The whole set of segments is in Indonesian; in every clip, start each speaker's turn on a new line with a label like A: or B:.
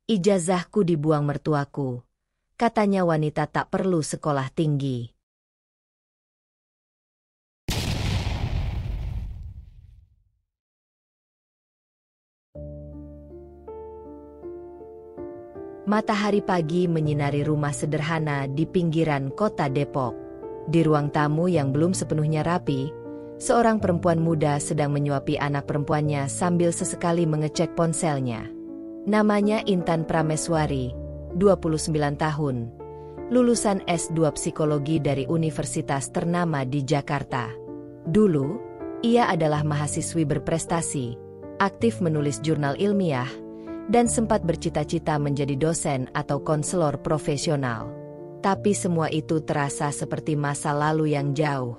A: Ijazahku dibuang mertuaku. Katanya wanita tak perlu sekolah tinggi. Matahari pagi menyinari rumah sederhana di pinggiran kota Depok. Di ruang tamu yang belum sepenuhnya rapi, seorang perempuan muda sedang menyuapi anak perempuannya sambil sesekali mengecek ponselnya. Namanya Intan Prameswari, 29 tahun. Lulusan S2 Psikologi dari universitas ternama di Jakarta. Dulu, ia adalah mahasiswi berprestasi, aktif menulis jurnal ilmiah, dan sempat bercita-cita menjadi dosen atau konselor profesional. Tapi semua itu terasa seperti masa lalu yang jauh.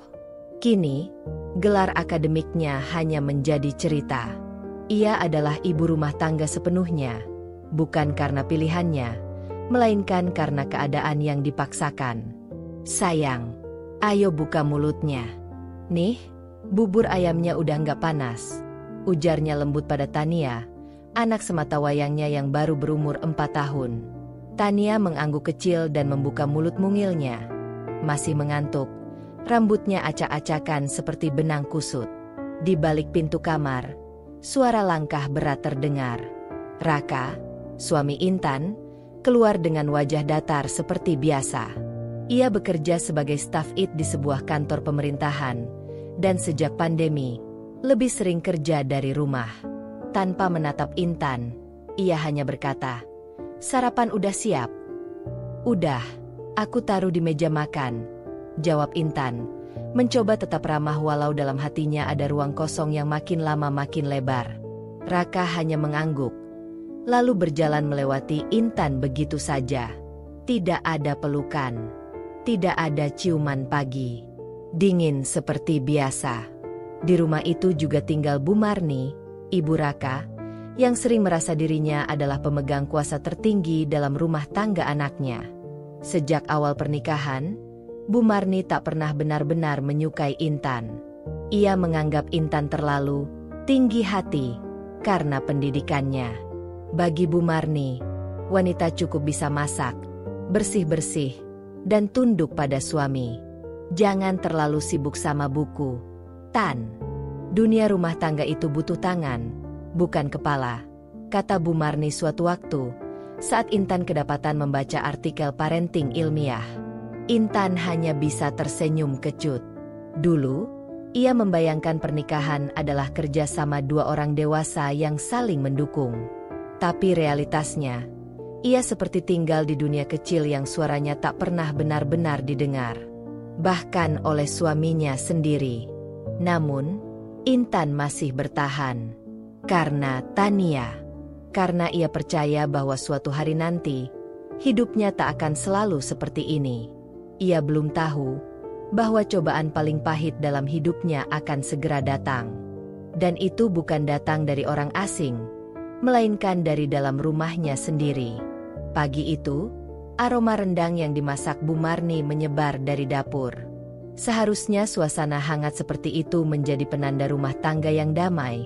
A: Kini, gelar akademiknya hanya menjadi cerita. Ia adalah ibu rumah tangga sepenuhnya, bukan karena pilihannya, melainkan karena keadaan yang dipaksakan. Sayang, ayo buka mulutnya. Nih, bubur ayamnya udah nggak panas, ujarnya lembut pada Tania, anak sematawayangnya yang baru berumur 4 tahun. Tania mengangguk kecil dan membuka mulut mungilnya. Masih mengantuk, rambutnya acak-acakan seperti benang kusut. Di balik pintu kamar, suara langkah berat terdengar. Raka, suami Intan, keluar dengan wajah datar seperti biasa. Ia bekerja sebagai staf IT di sebuah kantor pemerintahan, dan sejak pandemi, lebih sering kerja dari rumah. Tanpa menatap Intan, ia hanya berkata, "Sarapan udah siap?" "Udah, aku taruh di meja makan," jawab Intan, mencoba tetap ramah walau dalam hatinya ada ruang kosong yang makin lama makin lebar. Raka hanya mengangguk, lalu berjalan melewati Intan begitu saja. Tidak ada pelukan, tidak ada ciuman pagi. Dingin seperti biasa. Di rumah itu juga tinggal Bu Marni, ibu Raka, yang sering merasa dirinya adalah pemegang kuasa tertinggi dalam rumah tangga anaknya. Sejak awal pernikahan, Bu Marni tak pernah benar-benar menyukai Intan. Ia menganggap Intan terlalu tinggi hati karena pendidikannya. Bagi Bu Marni, wanita cukup bisa masak, bersih-bersih, dan tunduk pada suami. Jangan terlalu sibuk sama buku, Tan. Dunia rumah tangga itu butuh tangan, bukan kepala, kata Bu Marni suatu waktu, saat Intan kedapatan membaca artikel parenting ilmiah. Intan hanya bisa tersenyum kecut. Dulu, ia membayangkan pernikahan adalah kerjasama dua orang dewasa yang saling mendukung. Tapi realitasnya, ia seperti tinggal di dunia kecil yang suaranya tak pernah benar-benar didengar, bahkan oleh suaminya sendiri. Namun, Intan masih bertahan. Karena Tania. Karena ia percaya bahwa suatu hari nanti, hidupnya tak akan selalu seperti ini. Ia belum tahu bahwa cobaan paling pahit dalam hidupnya akan segera datang. Dan itu bukan datang dari orang asing, melainkan dari dalam rumahnya sendiri. Pagi itu, aroma rendang yang dimasak Bu Marni menyebar dari dapur. Seharusnya suasana hangat seperti itu menjadi penanda rumah tangga yang damai,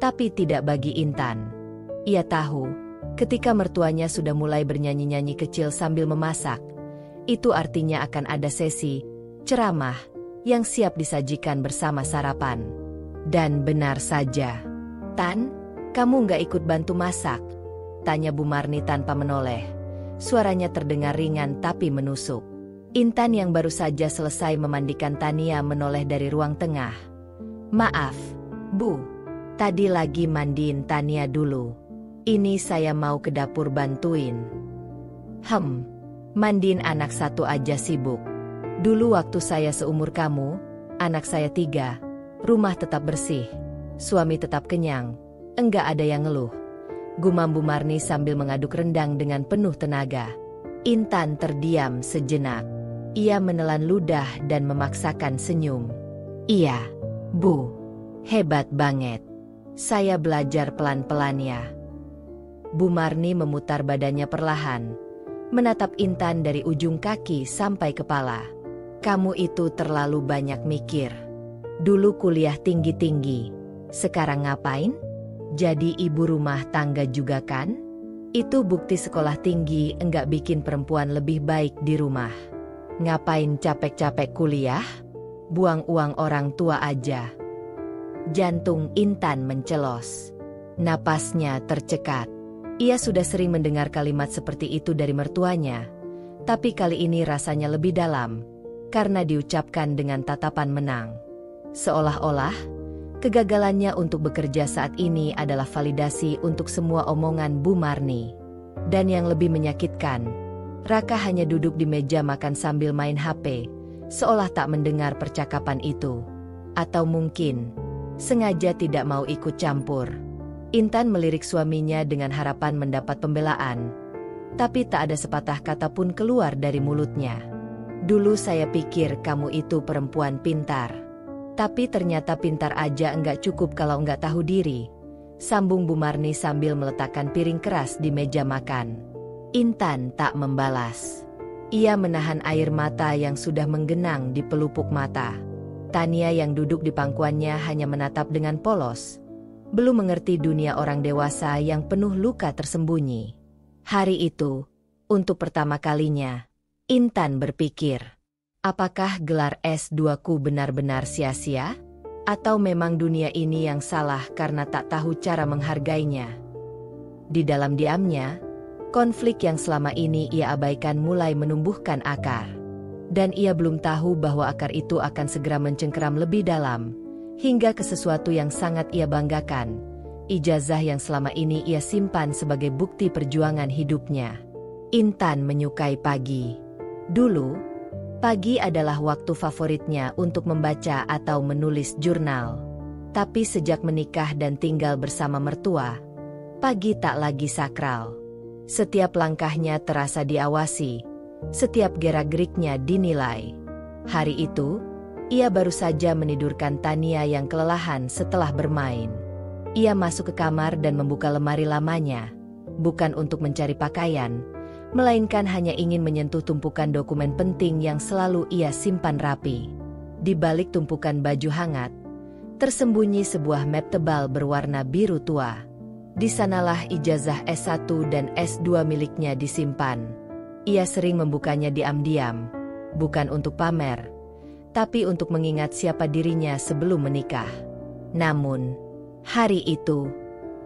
A: tapi tidak bagi Intan. Ia tahu, ketika mertuanya sudah mulai bernyanyi-nyanyi kecil sambil memasak, itu artinya akan ada sesi ceramah yang siap disajikan bersama sarapan. Dan benar saja. "Tan, kamu nggak ikut bantu masak?" tanya Bu Marni tanpa menoleh. Suaranya terdengar ringan tapi menusuk. Intan yang baru saja selesai memandikan Tania menoleh dari ruang tengah. "Maaf, Bu. Tadi lagi mandiin Tania dulu. Ini saya mau ke dapur bantuin." Mandiin anak satu aja sibuk. Dulu waktu saya seumur kamu, anak saya 3, rumah tetap bersih, suami tetap kenyang, enggak ada yang ngeluh," gumam Bu Marni sambil mengaduk rendang dengan penuh tenaga. Intan terdiam sejenak. Ia menelan ludah dan memaksakan senyum. "Iya, Bu. Hebat banget. Saya belajar pelan-pelan ya." Bu Marni memutar badannya perlahan, menatap Intan dari ujung kaki sampai kepala. "Kamu itu terlalu banyak mikir. Dulu kuliah tinggi-tinggi, sekarang ngapain? Jadi ibu rumah tangga juga kan? Itu bukti sekolah tinggi enggak bikin perempuan lebih baik di rumah. Ngapain capek-capek kuliah? Buang uang orang tua aja. Jantung Intan mencelos. Napasnya tercekat. Ia sudah sering mendengar kalimat seperti itu dari mertuanya, tapi kali ini rasanya lebih dalam, karena diucapkan dengan tatapan menang. Seolah-olah, kegagalannya untuk bekerja saat ini adalah validasi untuk semua omongan Bu Marni. Dan yang lebih menyakitkan, Raka hanya duduk di meja makan sambil main HP, seolah tak mendengar percakapan itu. Atau mungkin, sengaja tidak mau ikut campur. Intan melirik suaminya dengan harapan mendapat pembelaan. Tapi tak ada sepatah kata pun keluar dari mulutnya. Dulu saya pikir kamu itu perempuan pintar. Tapi ternyata pintar aja enggak cukup kalau enggak tahu diri. Sambung Bu Marni sambil meletakkan piring keras di meja makan. Intan tak membalas. Ia menahan air mata yang sudah menggenang di pelupuk mata. Tania yang duduk di pangkuannya hanya menatap dengan polos. Belum mengerti dunia orang dewasa yang penuh luka tersembunyi. Hari itu, untuk pertama kalinya, Intan berpikir, apakah gelar S2-ku benar-benar sia-sia? Atau memang dunia ini yang salah karena tak tahu cara menghargainya? Di dalam diamnya, konflik yang selama ini ia abaikan mulai menumbuhkan akar. Dan ia belum tahu bahwa akar itu akan segera mencengkeram lebih dalam, hingga ke sesuatu yang sangat ia banggakan, ijazah yang selama ini ia simpan sebagai bukti perjuangan hidupnya. Intan menyukai pagi. Dulu, pagi adalah waktu favoritnya untuk membaca atau menulis jurnal. Tapi sejak menikah dan tinggal bersama mertua, pagi tak lagi sakral. Setiap langkahnya terasa diawasi, setiap gerak-geriknya dinilai. Hari itu, ia baru saja menidurkan Tania yang kelelahan setelah bermain. Ia masuk ke kamar dan membuka lemari lamanya, bukan untuk mencari pakaian, melainkan hanya ingin menyentuh tumpukan dokumen penting yang selalu ia simpan rapi. Di balik tumpukan baju hangat, tersembunyi sebuah map tebal berwarna biru tua. Di sanalah ijazah S1 dan S2 miliknya disimpan. Ia sering membukanya diam-diam, bukan untuk pamer, tapi untuk mengingat siapa dirinya sebelum menikah. Namun, hari itu,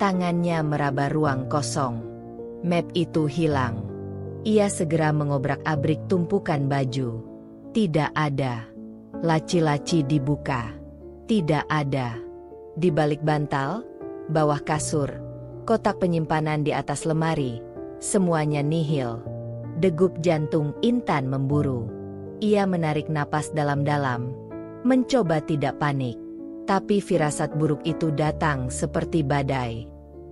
A: tangannya meraba ruang kosong. Map itu hilang. Ia segera mengobrak-abrik tumpukan baju. Tidak ada. Laci-laci dibuka. Tidak ada. Di balik bantal, bawah kasur, kotak penyimpanan di atas lemari, semuanya nihil. Degup jantung Intan memburu. Ia menarik napas dalam-dalam, mencoba tidak panik. Tapi firasat buruk itu datang seperti badai.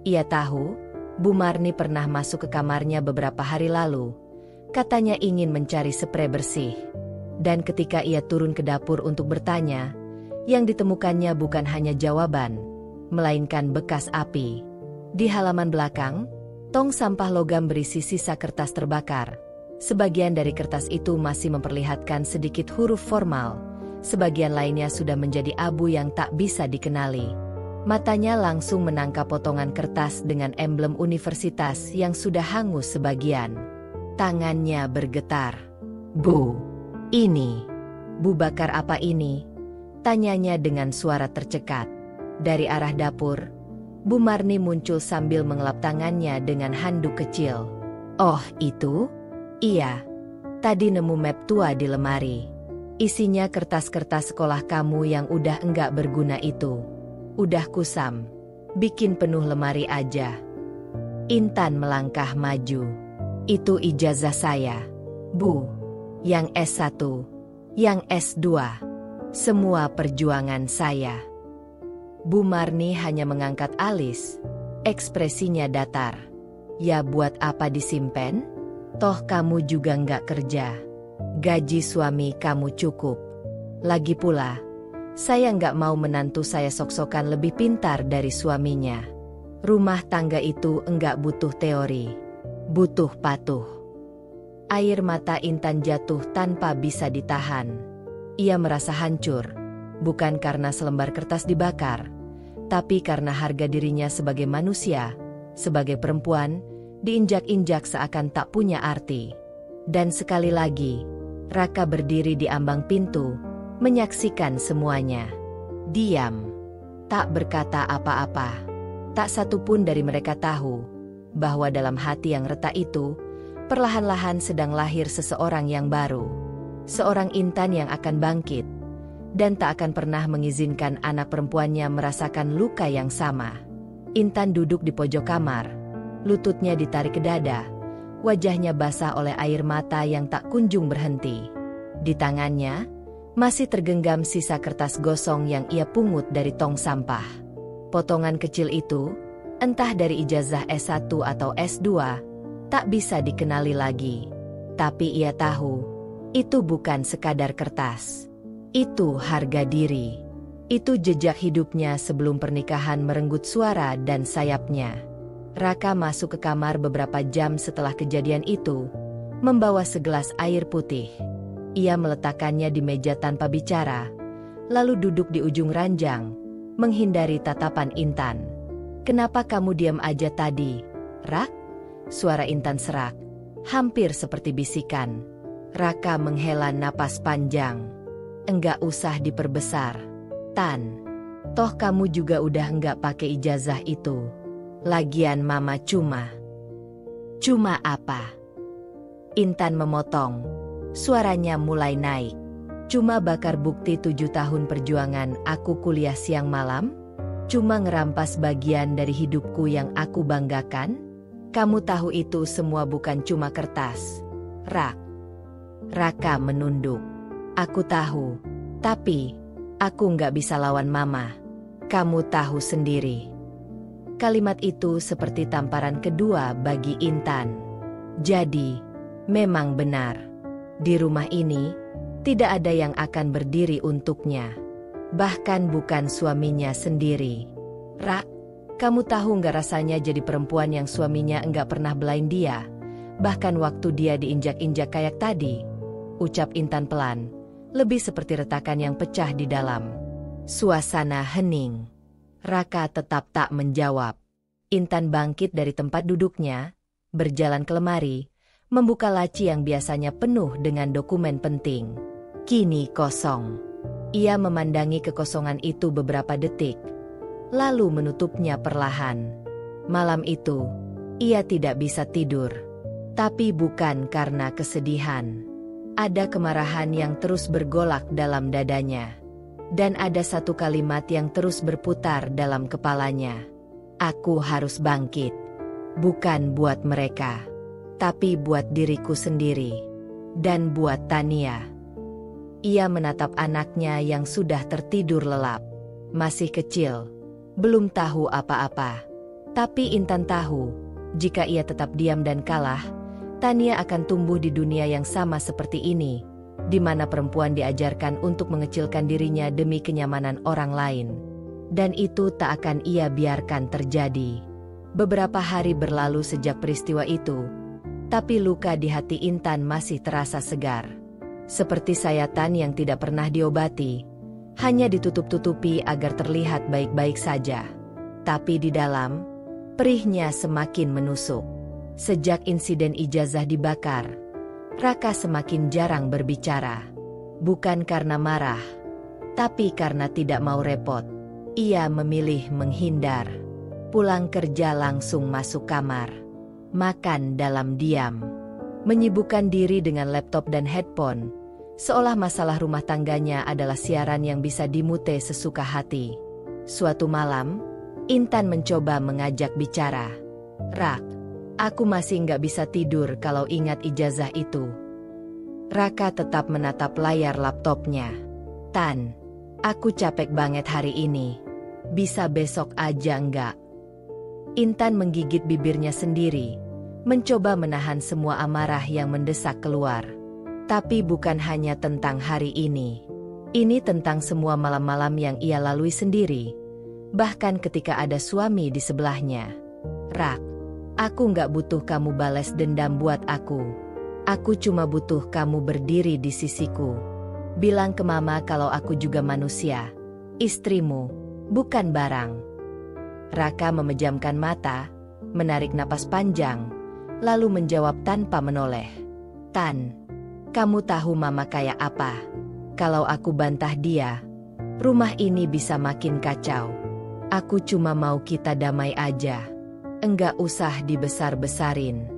A: Ia tahu, Bu Marni pernah masuk ke kamarnya beberapa hari lalu. Katanya ingin mencari sprei bersih. Dan ketika ia turun ke dapur untuk bertanya, yang ditemukannya bukan hanya jawaban, melainkan bekas api. Di halaman belakang, tong sampah logam berisi sisa kertas terbakar. Sebagian dari kertas itu masih memperlihatkan sedikit huruf formal, sebagian lainnya sudah menjadi abu yang tak bisa dikenali. Matanya langsung menangkap potongan kertas dengan emblem universitas yang sudah hangus sebagian. Tangannya bergetar. Bu, ini. Bu bakar apa ini? Tanyanya dengan suara tercekat. Dari arah dapur, Bu Marni muncul sambil mengelap tangannya dengan handuk kecil. Oh, itu? Iya. Tadi nemu map tua di lemari. Isinya kertas-kertas sekolah kamu yang udah enggak berguna itu. Udah kusam. Bikin penuh lemari aja. Intan melangkah maju. Itu ijazah saya. Bu. Yang S1. Yang S2. Semua perjuangan saya. Bu Marni hanya mengangkat alis. Ekspresinya datar. Ya buat apa disimpan? Toh kamu juga nggak kerja. Gaji suami kamu cukup. Lagi pula, saya nggak mau menantu saya sok-sokan lebih pintar dari suaminya. Rumah tangga itu enggak butuh teori. Butuh patuh. Air mata Intan jatuh tanpa bisa ditahan. Ia merasa hancur. Bukan karena selembar kertas dibakar, tapi karena harga dirinya sebagai manusia, sebagai perempuan, diinjak-injak seakan tak punya arti. Dan sekali lagi, Raka berdiri di ambang pintu, menyaksikan semuanya. Diam. Tak berkata apa-apa. Tak satu pun dari mereka tahu bahwa dalam hati yang retak itu, perlahan-lahan sedang lahir seseorang yang baru. Seorang Intan yang akan bangkit, dan tak akan pernah mengizinkan anak perempuannya merasakan luka yang sama. Intan duduk di pojok kamar, lututnya ditarik ke dada, wajahnya basah oleh air mata yang tak kunjung berhenti. Di tangannya, masih tergenggam sisa kertas gosong yang ia pungut dari tong sampah. Potongan kecil itu, entah dari ijazah S1 atau S2, tak bisa dikenali lagi. Tapi ia tahu, itu bukan sekadar kertas. Itu harga diri. Itu jejak hidupnya sebelum pernikahan merenggut suara dan sayapnya. Raka masuk ke kamar beberapa jam setelah kejadian itu, membawa segelas air putih. Ia meletakkannya di meja tanpa bicara, lalu duduk di ujung ranjang, menghindari tatapan Intan. "Kenapa kamu diam aja tadi, Rak?" Suara Intan serak, hampir seperti bisikan. Raka menghela napas panjang. "Enggak usah diperbesar, Tan. Toh kamu juga udah enggak pakai ijazah itu. Lagian mama cuma apa?" Intan memotong. Suaranya mulai naik. "Cuma bakar bukti 7 tahun perjuangan aku kuliah siang malam? Cuma ngerampas bagian dari hidupku yang aku banggakan? Kamu tahu itu semua bukan cuma kertas, Rak." Raka menunduk. "Aku tahu, tapi aku nggak bisa lawan mama. Kamu tahu sendiri." Kalimat itu seperti tamparan kedua bagi Intan. Jadi, memang benar. Di rumah ini, tidak ada yang akan berdiri untuknya. Bahkan bukan suaminya sendiri. "Rak, kamu tahu nggak rasanya jadi perempuan yang suaminya enggak pernah belain dia, bahkan waktu dia diinjak-injak kayak tadi?" Ucap Intan pelan, lebih seperti retakan yang pecah di dalam. Suasana hening. Raka tetap tak menjawab. Intan bangkit dari tempat duduknya, berjalan ke lemari, membuka laci yang biasanya penuh dengan dokumen penting. Kini kosong. Ia memandangi kekosongan itu beberapa detik, lalu menutupnya perlahan. Malam itu, ia tidak bisa tidur. Tapi bukan karena kesedihan. Ada kemarahan yang terus bergolak dalam dadanya. Dan ada satu kalimat yang terus berputar dalam kepalanya. "Aku harus bangkit. Bukan buat mereka, tapi buat diriku sendiri. Dan buat Tania." Ia menatap anaknya yang sudah tertidur lelap. Masih kecil, belum tahu apa-apa. Tapi Intan tahu, jika ia tetap diam dan kalah, Tania akan tumbuh di dunia yang sama seperti ini, di mana perempuan diajarkan untuk mengecilkan dirinya demi kenyamanan orang lain. Dan itu tak akan ia biarkan terjadi. Beberapa hari berlalu sejak peristiwa itu, tapi luka di hati Intan masih terasa segar. Seperti sayatan yang tidak pernah diobati, hanya ditutup-tutupi agar terlihat baik-baik saja. Tapi di dalam, perihnya semakin menusuk. Sejak insiden ijazah dibakar, Raka semakin jarang berbicara. Bukan karena marah, tapi karena tidak mau repot. Ia memilih menghindar. Pulang kerja langsung masuk kamar. Makan dalam diam. Menyibukkan diri dengan laptop dan headphone, seolah masalah rumah tangganya adalah siaran yang bisa dimute sesuka hati. Suatu malam, Intan mencoba mengajak bicara. "Rak, aku masih nggak bisa tidur kalau ingat ijazah itu." Raka tetap menatap layar laptopnya. "Tan, aku capek banget hari ini. Bisa besok aja nggak?" Intan menggigit bibirnya sendiri, mencoba menahan semua amarah yang mendesak keluar. Tapi bukan hanya tentang hari ini. Ini tentang semua malam-malam yang ia lalui sendiri, bahkan ketika ada suami di sebelahnya. "Rak, aku nggak butuh kamu balas dendam buat aku. Aku cuma butuh kamu berdiri di sisiku. Bilang ke mama kalau aku juga manusia, istrimu, bukan barang." Raka memejamkan mata, menarik napas panjang, lalu menjawab tanpa menoleh. Tan, kamu tahu mama kayak apa? Kalau aku bantah dia, rumah ini bisa makin kacau. Aku cuma mau kita damai aja. Enggak usah dibesar-besarin.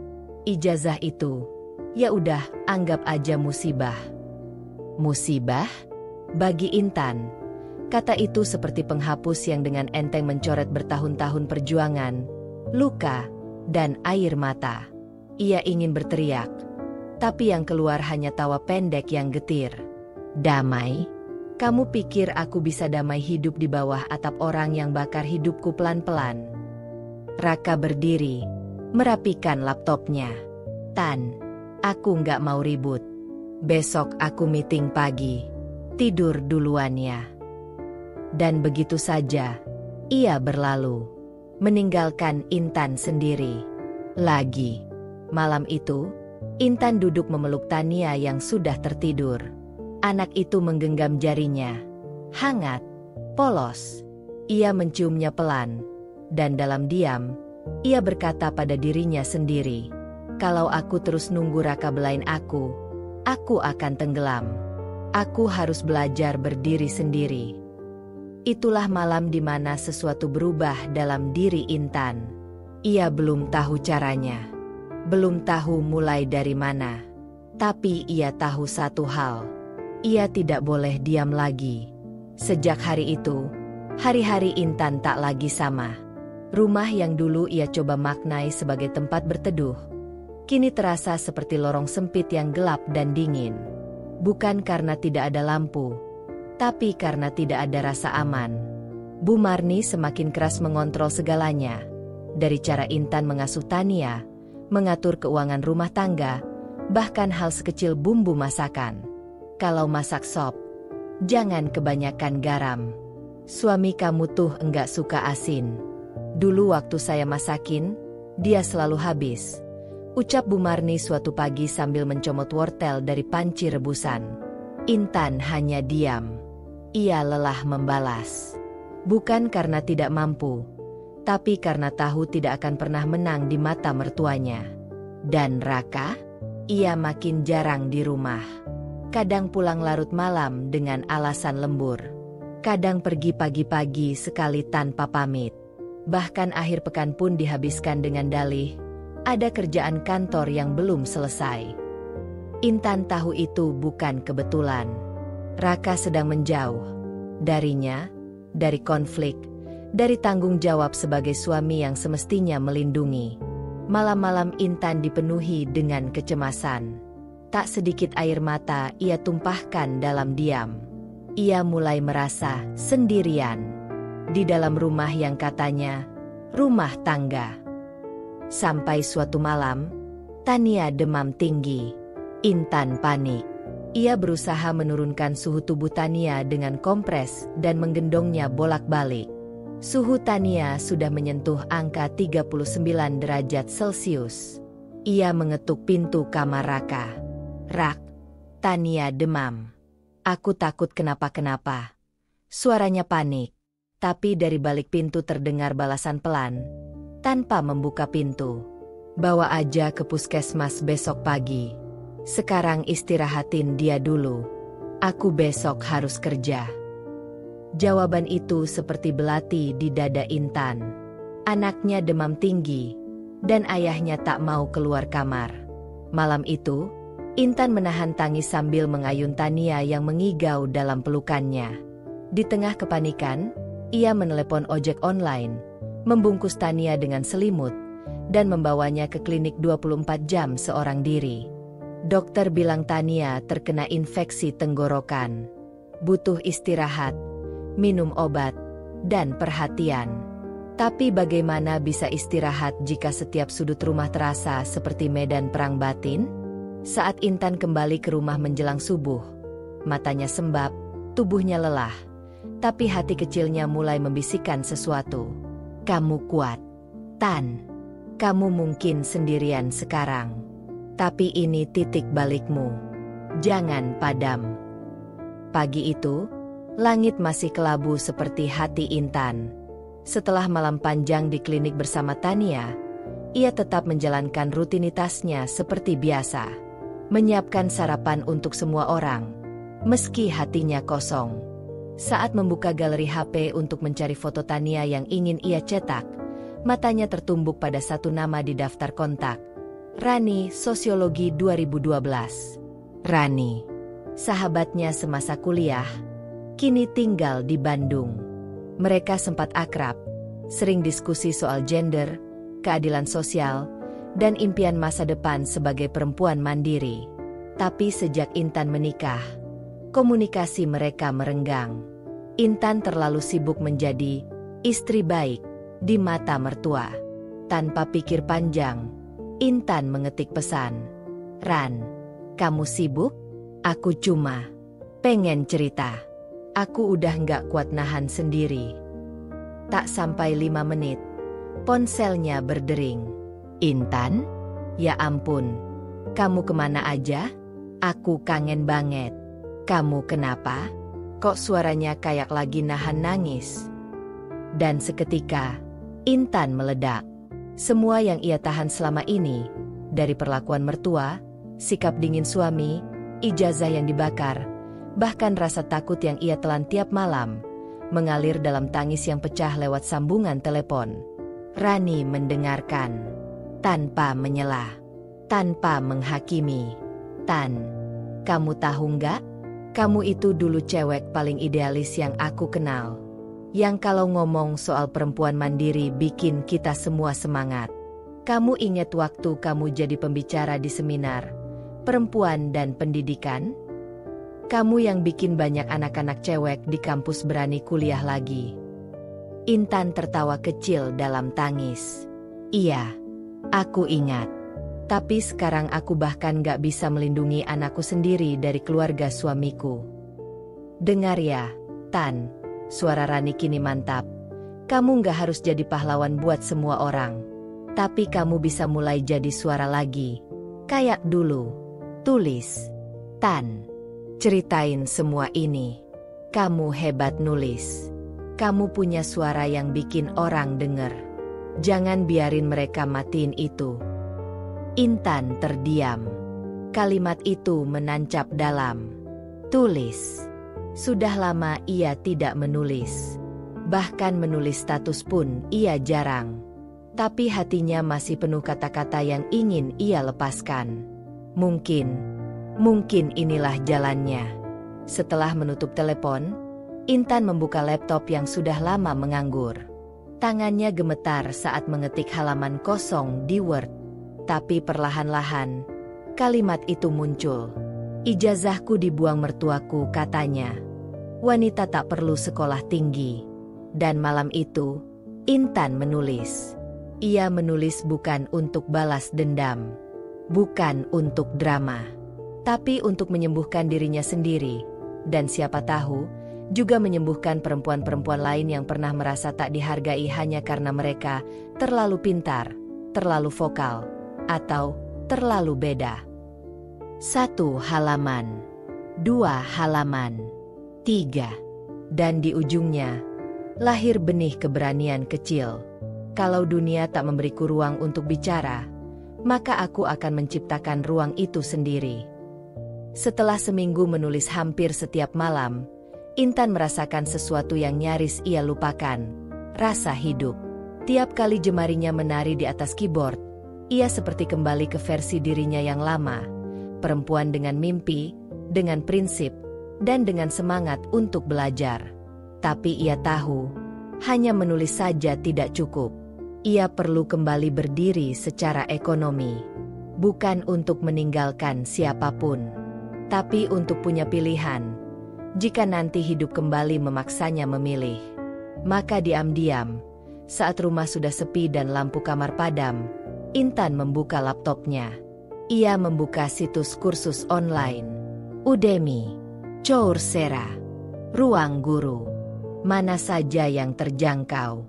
A: Ijazah itu, ya udah, anggap aja musibah. Musibah? Bagi Intan, kata itu seperti penghapus yang dengan enteng mencoret bertahun-tahun perjuangan, luka, dan air mata. Ia ingin berteriak, tapi yang keluar hanya tawa pendek yang getir. Damai? Kamu pikir aku bisa damai hidup di bawah atap orang yang bakar hidupku pelan-pelan? Raka berdiri, merapikan laptopnya. Tan, aku nggak mau ribut. Besok aku meeting pagi. Tidur duluan ya. Dan begitu saja, ia berlalu, meninggalkan Intan sendiri. Lagi, malam itu, Intan duduk memeluk Tania yang sudah tertidur. Anak itu menggenggam jarinya. Hangat, polos. Ia menciumnya pelan, dan dalam diam, ia berkata pada dirinya sendiri, kalau aku terus nunggu Raka belain aku akan tenggelam. Aku harus belajar berdiri sendiri. Itulah malam di mana sesuatu berubah dalam diri Intan. Ia belum tahu caranya, belum tahu mulai dari mana. Tapi ia tahu satu hal, ia tidak boleh diam lagi. Sejak hari itu, hari-hari Intan tak lagi sama. Rumah yang dulu ia coba maknai sebagai tempat berteduh, kini terasa seperti lorong sempit yang gelap dan dingin. Bukan karena tidak ada lampu, tapi karena tidak ada rasa aman. Bu Marni semakin keras mengontrol segalanya. Dari cara Intan mengasuh Tania, mengatur keuangan rumah tangga, bahkan hal sekecil bumbu masakan. Kalau masak sop, jangan kebanyakan garam. Suami kamu tuh enggak suka asin. Dulu waktu saya masakin, dia selalu habis. Ucap Bu Marni suatu pagi sambil mencomot wortel dari panci rebusan. Intan hanya diam. Ia lelah membalas. Bukan karena tidak mampu, tapi karena tahu tidak akan pernah menang di mata mertuanya. Dan Raka? Ia makin jarang di rumah. Kadang pulang larut malam dengan alasan lembur. Kadang pergi pagi-pagi sekali tanpa pamit. Bahkan akhir pekan pun dihabiskan dengan dalih, ada kerjaan kantor yang belum selesai. Intan tahu itu bukan kebetulan. Raka sedang menjauh darinya, dari konflik, dari tanggung jawab sebagai suami yang semestinya melindungi. Malam-malam Intan dipenuhi dengan kecemasan. Tak sedikit air mata ia tumpahkan dalam diam. Ia mulai merasa sendirian di dalam rumah yang katanya rumah tangga. Sampai suatu malam, Tania demam tinggi. Intan panik. Ia berusaha menurunkan suhu tubuh Tania dengan kompres dan menggendongnya bolak-balik. Suhu Tania sudah menyentuh angka 39 derajat Celcius. Ia mengetuk pintu kamar Raka. Rak, Tania demam. Aku takut kenapa-kenapa. Suaranya panik. Tapi dari balik pintu terdengar balasan pelan. Tanpa membuka pintu. Bawa aja ke puskesmas besok pagi. Sekarang istirahatin dia dulu. Aku besok harus kerja. Jawaban itu seperti belati di dada Intan. Anaknya demam tinggi, dan ayahnya tak mau keluar kamar. Malam itu, Intan menahan tangis sambil mengayun Tania yang mengigau dalam pelukannya. Di tengah kepanikan, ia menelepon ojek online, membungkus Tania dengan selimut, dan membawanya ke klinik 24 jam seorang diri. Dokter bilang Tania terkena infeksi tenggorokan. Butuh istirahat, minum obat, dan perhatian. Tapi bagaimana bisa istirahat jika setiap sudut rumah terasa seperti medan perang batin? Saat Intan kembali ke rumah menjelang subuh, matanya sembab, tubuhnya lelah, tapi hati kecilnya mulai membisikkan sesuatu. Kamu kuat, Tan. Kamu mungkin sendirian sekarang. Tapi ini titik balikmu. Jangan padam. Pagi itu, langit masih kelabu seperti hati Intan. Setelah malam panjang di klinik bersama Tania, ia tetap menjalankan rutinitasnya seperti biasa. Menyiapkan sarapan untuk semua orang, meski hatinya kosong. Saat membuka galeri HP untuk mencari foto Tania yang ingin ia cetak, matanya tertumbuk pada satu nama di daftar kontak. Rani, Sosiologi 2012. Rani, sahabatnya semasa kuliah, kini tinggal di Bandung. Mereka sempat akrab, sering diskusi soal gender, keadilan sosial, dan impian masa depan sebagai perempuan mandiri. Tapi sejak Intan menikah, komunikasi mereka merenggang. Intan terlalu sibuk menjadi istri baik di mata mertua. Tanpa pikir panjang, Intan mengetik pesan. "Ran, kamu sibuk? Aku cuma pengen cerita. Aku udah nggak kuat nahan sendiri." Tak sampai 5 menit, ponselnya berdering. "Intan? Ya ampun, kamu kemana aja? Aku kangen banget. Kamu kenapa? Kok suaranya kayak lagi nahan nangis?" Dan seketika, Intan meledak. Semua yang ia tahan selama ini, dari perlakuan mertua, sikap dingin suami, ijazah yang dibakar, bahkan rasa takut yang ia telan tiap malam, mengalir dalam tangis yang pecah lewat sambungan telepon. Rani mendengarkan, tanpa menyela, tanpa menghakimi. "Tan, kamu tahu nggak? Kamu itu dulu cewek paling idealis yang aku kenal. Yang kalau ngomong soal perempuan mandiri bikin kita semua semangat. Kamu ingat waktu kamu jadi pembicara di seminar perempuan dan pendidikan? Kamu yang bikin banyak anak-anak cewek di kampus berani kuliah lagi." Intan tertawa kecil dalam tangis. "Iya, aku ingat. Tapi sekarang aku bahkan gak bisa melindungi anakku sendiri dari keluarga suamiku." "Dengar ya, Tan," suara Rani kini mantap. "Kamu gak harus jadi pahlawan buat semua orang. Tapi kamu bisa mulai jadi suara lagi. Kayak dulu. Tulis. Tan, ceritain semua ini. Kamu hebat nulis. Kamu punya suara yang bikin orang denger. Jangan biarin mereka matiin itu." Intan terdiam. Kalimat itu menancap dalam. Tulis. Sudah lama ia tidak menulis. Bahkan menulis status pun ia jarang. Tapi hatinya masih penuh kata-kata yang ingin ia lepaskan. Mungkin inilah jalannya. Setelah menutup telepon, Intan membuka laptop yang sudah lama menganggur. Tangannya gemetar saat mengetik halaman kosong di Word. Tapi perlahan-lahan, kalimat itu muncul. "Ijazahku dibuang mertuaku," katanya. "Wanita tak perlu sekolah tinggi." Dan malam itu, Intan menulis. Ia menulis bukan untuk balas dendam, bukan untuk drama, tapi untuk menyembuhkan dirinya sendiri. Dan siapa tahu, juga menyembuhkan perempuan-perempuan lain yang pernah merasa tak dihargai hanya karena mereka terlalu pintar, terlalu vokal, atau terlalu beda. 1 halaman, 2 halaman, 3. Dan di ujungnya, lahir benih keberanian kecil. "Kalau dunia tak memberiku ruang untuk bicara, maka aku akan menciptakan ruang itu sendiri." Setelah seminggu menulis hampir setiap malam, Intan merasakan sesuatu yang nyaris ia lupakan, rasa hidup. Tiap kali jemarinya menari di atas keyboard, ia seperti kembali ke versi dirinya yang lama, perempuan dengan mimpi, dengan prinsip, dan dengan semangat untuk belajar. Tapi ia tahu, hanya menulis saja tidak cukup. Ia perlu kembali berdiri secara ekonomi. Bukan untuk meninggalkan siapapun, tapi untuk punya pilihan. Jika nanti hidup kembali memaksanya memilih. Maka diam-diam, saat rumah sudah sepi dan lampu kamar padam, Intan membuka laptopnya. Ia membuka situs kursus online. Udemy, Coursera, Ruang Guru. Mana saja yang terjangkau.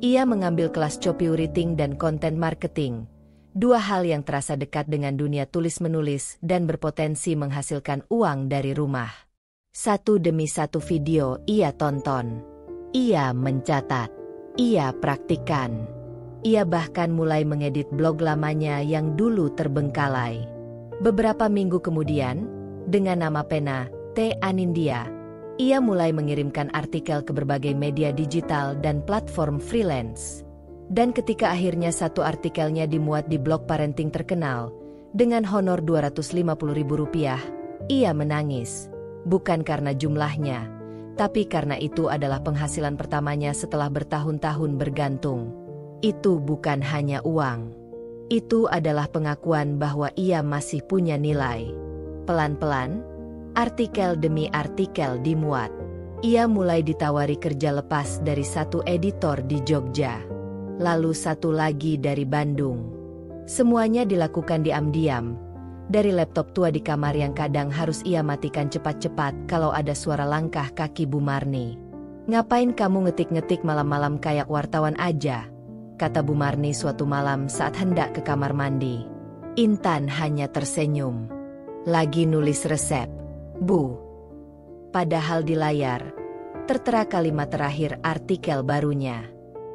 A: Ia mengambil kelas copywriting dan content marketing. 2 hal yang terasa dekat dengan dunia tulis-menulis dan berpotensi menghasilkan uang dari rumah. 1 demi 1 video ia tonton. Ia mencatat. Ia praktikkan. Ia bahkan mulai mengedit blog lamanya yang dulu terbengkalai. Beberapa minggu kemudian, dengan nama pena T. Anindya, ia mulai mengirimkan artikel ke berbagai media digital dan platform freelance. Dan ketika akhirnya satu artikelnya dimuat di blog parenting terkenal, dengan honor Rp250.000, ia menangis. Bukan karena jumlahnya, tapi karena itu adalah penghasilan pertamanya setelah bertahun-tahun bergantung. Itu bukan hanya uang. Itu adalah pengakuan bahwa ia masih punya nilai. Pelan-pelan, artikel demi artikel dimuat. Ia mulai ditawari kerja lepas dari satu editor di Jogja, lalu satu lagi dari Bandung. Semuanya dilakukan diam-diam, dari laptop tua di kamar yang kadang harus ia matikan cepat-cepat kalau ada suara langkah kaki Bu Marni. "Ngapain kamu ngetik-ngetik malam-malam kayak wartawan aja?" kata Bu Marni suatu malam saat hendak ke kamar mandi. Intan hanya tersenyum. "Lagi nulis resep, Bu." Padahal di layar tertera kalimat terakhir artikel barunya.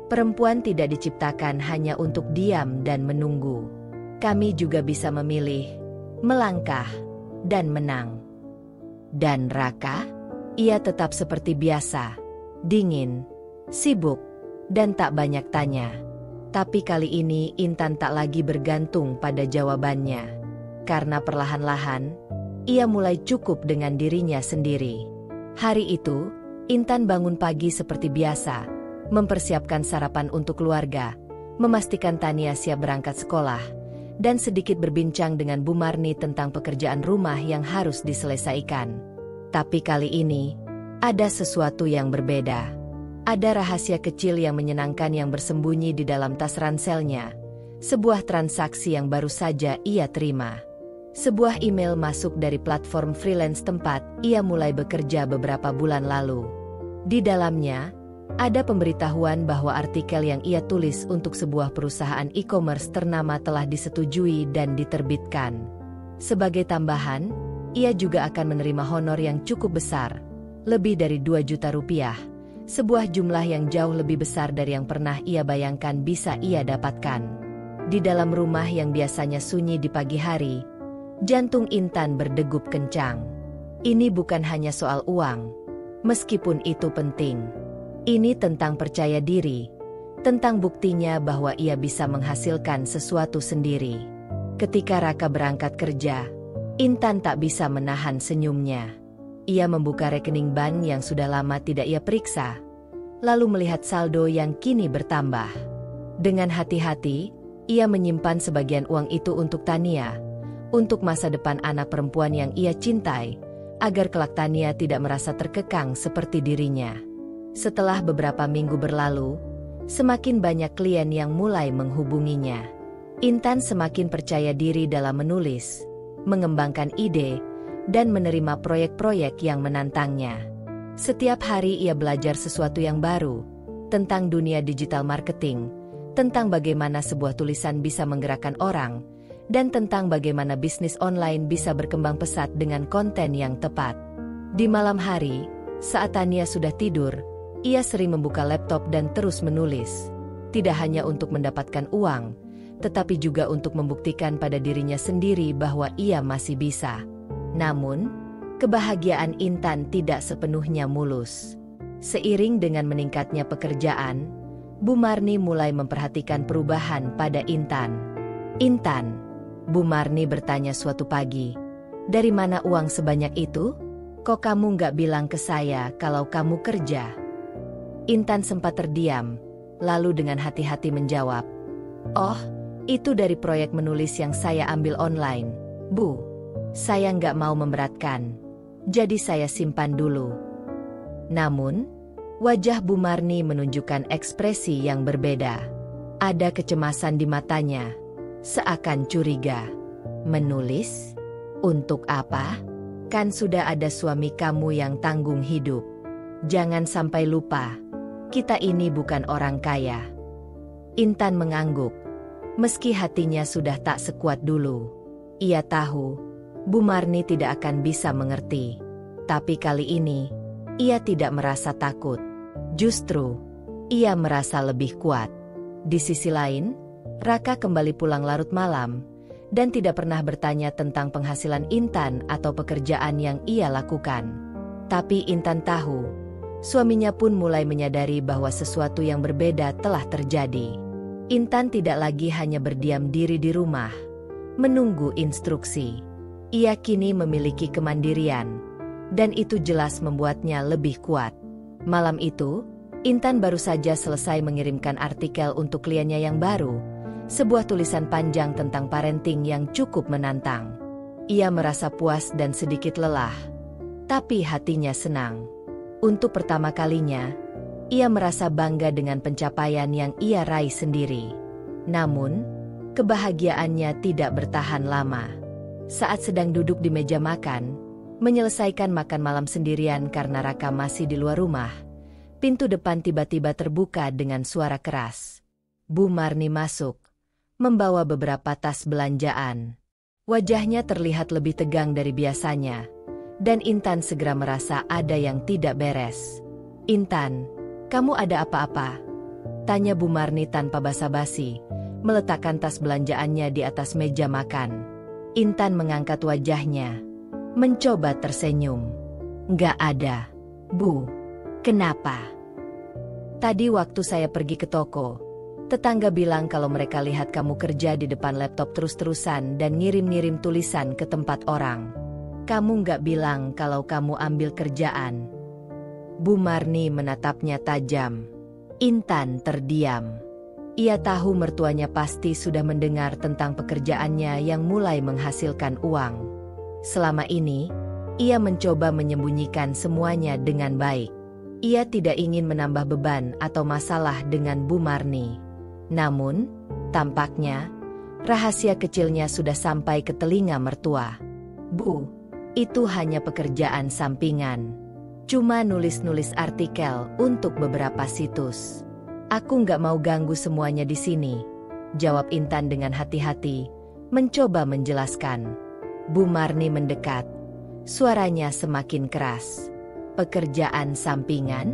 A: "Perempuan tidak diciptakan hanya untuk diam dan menunggu. Kami juga bisa memilih, melangkah, dan menang." Dan Raka? Ia tetap seperti biasa, dingin, sibuk, dan tak banyak tanya. Tapi kali ini Intan tak lagi bergantung pada jawabannya. Karena perlahan-lahan, ia mulai cukup dengan dirinya sendiri. Hari itu, Intan bangun pagi seperti biasa, mempersiapkan sarapan untuk keluarga, memastikan Tania siap berangkat sekolah, dan sedikit berbincang dengan Bu Marni tentang pekerjaan rumah yang harus diselesaikan. Tapi kali ini, ada sesuatu yang berbeda. Ada rahasia kecil yang menyenangkan yang bersembunyi di dalam tas ranselnya. Sebuah transaksi yang baru saja ia terima. Sebuah email masuk dari platform freelance tempat ia mulai bekerja beberapa bulan lalu. Di dalamnya, ada pemberitahuan bahwa artikel yang ia tulis untuk sebuah perusahaan e-commerce ternama telah disetujui dan diterbitkan. Sebagai tambahan, ia juga akan menerima honor yang cukup besar, lebih dari 2 juta rupiah. Sebuah jumlah yang jauh lebih besar dari yang pernah ia bayangkan bisa ia dapatkan. Di dalam rumah yang biasanya sunyi di pagi hari, jantung Intan berdegup kencang. Ini bukan hanya soal uang, meskipun itu penting. Ini tentang percaya diri, tentang buktinya bahwa ia bisa menghasilkan sesuatu sendiri. Ketika Raka berangkat kerja, Intan tak bisa menahan senyumnya. Ia membuka rekening bank yang sudah lama tidak ia periksa, lalu melihat saldo yang kini bertambah. Dengan hati-hati, ia menyimpan sebagian uang itu untuk Tania, untuk masa depan anak perempuan yang ia cintai, agar kelak Tania tidak merasa terkekang seperti dirinya. Setelah beberapa minggu berlalu, semakin banyak klien yang mulai menghubunginya. Intan semakin percaya diri dalam menulis, mengembangkan ide, dan menerima proyek-proyek yang menantangnya. Setiap hari ia belajar sesuatu yang baru, tentang dunia digital marketing, tentang bagaimana sebuah tulisan bisa menggerakkan orang, dan tentang bagaimana bisnis online bisa berkembang pesat dengan konten yang tepat. Di malam hari, saat Tania sudah tidur, ia sering membuka laptop dan terus menulis. Tidak hanya untuk mendapatkan uang, tetapi juga untuk membuktikan pada dirinya sendiri bahwa ia masih bisa. Namun, kebahagiaan Intan tidak sepenuhnya mulus. Seiring dengan meningkatnya pekerjaan, Bu Marni mulai memperhatikan perubahan pada Intan. "Intan," Bu Marni bertanya suatu pagi, "dari mana uang sebanyak itu? Kok kamu nggak bilang ke saya kalau kamu kerja?" Intan sempat terdiam, lalu dengan hati-hati menjawab, "Oh, itu dari proyek menulis yang saya ambil online, Bu. Saya nggak mau memberatkan, jadi saya simpan dulu." Namun, wajah Bu Marni menunjukkan ekspresi yang berbeda. Ada kecemasan di matanya, seakan curiga. "Menulis? Untuk apa? Kan sudah ada suami kamu yang tanggung hidup. Jangan sampai lupa, kita ini bukan orang kaya." Intan mengangguk, meski hatinya sudah tak sekuat dulu. Ia tahu Bu Marni tidak akan bisa mengerti. Tapi kali ini, ia tidak merasa takut. Justru, ia merasa lebih kuat. Di sisi lain, Raka kembali pulang larut malam dan tidak pernah bertanya tentang penghasilan Intan atau pekerjaan yang ia lakukan. Tapi Intan tahu, suaminya pun mulai menyadari bahwa sesuatu yang berbeda telah terjadi. Intan tidak lagi hanya berdiam diri di rumah, menunggu instruksi. Ia kini memiliki kemandirian, dan itu jelas membuatnya lebih kuat. Malam itu, Intan baru saja selesai mengirimkan artikel untuk kliennya yang baru, sebuah tulisan panjang tentang parenting yang cukup menantang. Ia merasa puas dan sedikit lelah, tapi hatinya senang. Untuk pertama kalinya, ia merasa bangga dengan pencapaian yang ia raih sendiri. Namun, kebahagiaannya tidak bertahan lama. Saat sedang duduk di meja makan, menyelesaikan makan malam sendirian karena Raka masih di luar rumah, pintu depan tiba-tiba terbuka dengan suara keras. Bu Marni masuk, membawa beberapa tas belanjaan. Wajahnya terlihat lebih tegang dari biasanya, dan Intan segera merasa ada yang tidak beres. "Intan, kamu ada apa-apa?" tanya Bu Marni tanpa basa-basi, meletakkan tas belanjaannya di atas meja makan. Intan mengangkat wajahnya, mencoba tersenyum. "Nggak ada, Bu." "Kenapa?" "Tadi waktu saya pergi ke toko, tetangga bilang kalau mereka lihat kamu kerja di depan laptop terus-terusan dan ngirim-ngirim tulisan ke tempat orang. Kamu nggak bilang kalau kamu ambil kerjaan." Bu Marni menatapnya tajam. Intan terdiam. Ia tahu mertuanya pasti sudah mendengar tentang pekerjaannya yang mulai menghasilkan uang. Selama ini, ia mencoba menyembunyikan semuanya dengan baik. Ia tidak ingin menambah beban atau masalah dengan Bu Marni. Namun, tampaknya, rahasia kecilnya sudah sampai ke telinga mertua. "Bu, itu hanya pekerjaan sampingan. Cuma nulis-nulis artikel untuk beberapa situs. Aku nggak mau ganggu semuanya di sini," jawab Intan dengan hati-hati, mencoba menjelaskan. Bu Marni mendekat. Suaranya semakin keras. "Pekerjaan sampingan?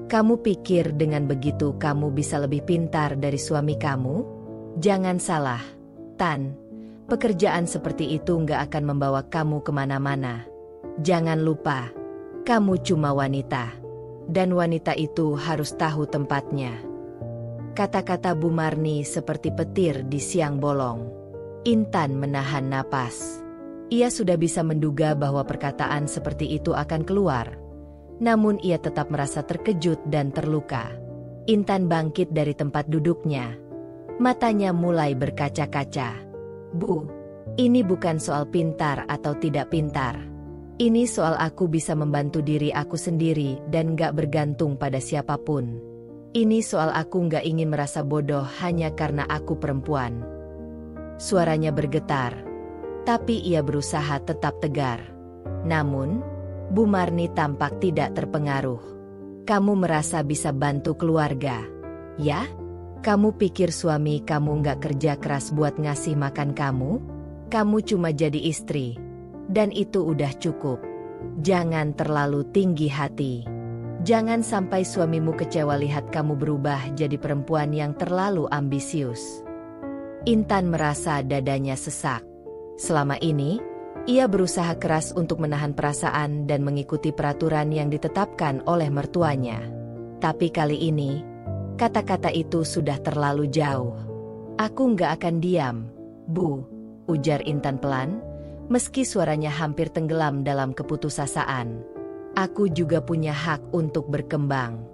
A: Kamu pikir dengan begitu kamu bisa lebih pintar dari suami kamu? Jangan salah, Tan. Pekerjaan seperti itu nggak akan membawa kamu kemana-mana. Jangan lupa, kamu cuma wanita. Dan wanita itu harus tahu tempatnya." Kata-kata Bu Marni seperti petir di siang bolong. Intan menahan napas. Ia sudah bisa menduga bahwa perkataan seperti itu akan keluar. Namun ia tetap merasa terkejut dan terluka. Intan bangkit dari tempat duduknya. Matanya mulai berkaca-kaca. "Bu, ini bukan soal pintar atau tidak pintar. Ini soal aku bisa membantu diri aku sendiri dan gak bergantung pada siapapun. Ini soal aku gak ingin merasa bodoh hanya karena aku perempuan." Suaranya bergetar, tapi ia berusaha tetap tegar. Namun, Bu Marni tampak tidak terpengaruh. "Kamu merasa bisa bantu keluarga, ya? Kamu pikir suami kamu nggak kerja keras buat ngasih makan kamu? Kamu cuma jadi istri. Dan itu udah cukup. Jangan terlalu tinggi hati. Jangan sampai suamimu kecewa lihat kamu berubah jadi perempuan yang terlalu ambisius." Intan merasa dadanya sesak. Selama ini, ia berusaha keras untuk menahan perasaan dan mengikuti peraturan yang ditetapkan oleh mertuanya. Tapi kali ini, kata-kata itu sudah terlalu jauh. "Aku nggak akan diam, Bu," ujar Intan pelan, meski suaranya hampir tenggelam dalam keputusasaan. "Aku juga punya hak untuk berkembang.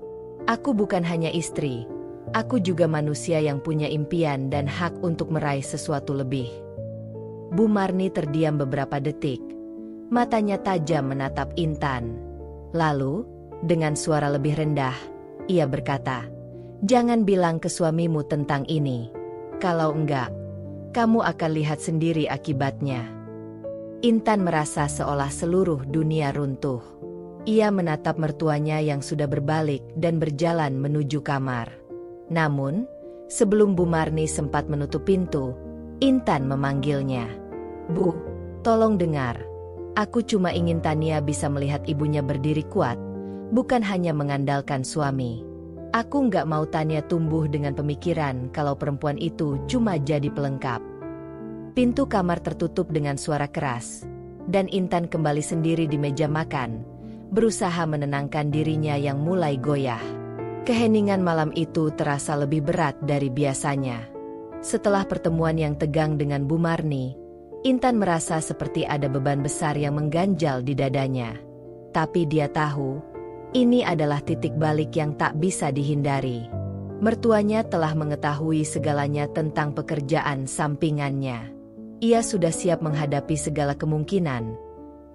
A: Aku bukan hanya istri, aku juga manusia yang punya impian dan hak untuk meraih sesuatu lebih." Bu Marni terdiam beberapa detik. Matanya tajam menatap Intan. Lalu, dengan suara lebih rendah, ia berkata, "Jangan bilang ke suamimu tentang ini. Kalau enggak, kamu akan lihat sendiri akibatnya." Intan merasa seolah seluruh dunia runtuh. Ia menatap mertuanya yang sudah berbalik dan berjalan menuju kamar. Namun, sebelum Bu Marni sempat menutup pintu, Intan memanggilnya. "Bu, tolong dengar. Aku cuma ingin Tania bisa melihat ibunya berdiri kuat, bukan hanya mengandalkan suami. Aku nggak mau Tania tumbuh dengan pemikiran kalau perempuan itu cuma jadi pelengkap. Pintu kamar tertutup dengan suara keras, dan Intan kembali sendiri di meja makan, berusaha menenangkan dirinya yang mulai goyah. Keheningan malam itu terasa lebih berat dari biasanya. Setelah pertemuan yang tegang dengan Bu Marni, Intan merasa seperti ada beban besar yang mengganjal di dadanya. Tapi dia tahu, ini adalah titik balik yang tak bisa dihindari. Mertuanya telah mengetahui segalanya tentang pekerjaan sampingannya. Ia sudah siap menghadapi segala kemungkinan,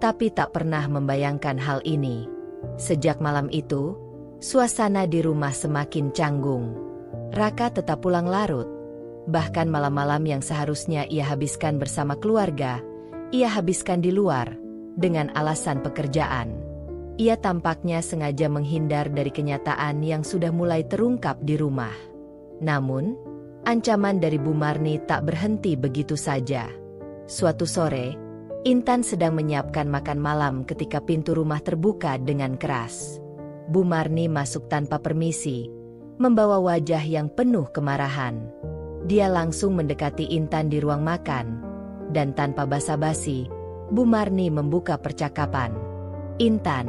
A: tapi tak pernah membayangkan hal ini. Sejak malam itu, suasana di rumah semakin canggung. Raka tetap pulang larut. Bahkan malam-malam yang seharusnya ia habiskan bersama keluarga, ia habiskan di luar, dengan alasan pekerjaan. Ia tampaknya sengaja menghindar dari kenyataan yang sudah mulai terungkap di rumah. Namun, ancaman dari Bu Marni tak berhenti begitu saja. Suatu sore, Intan sedang menyiapkan makan malam ketika pintu rumah terbuka dengan keras. Bu Marni masuk tanpa permisi, membawa wajah yang penuh kemarahan. Dia langsung mendekati Intan di ruang makan, dan tanpa basa-basi, Bu Marni membuka percakapan. "Intan,"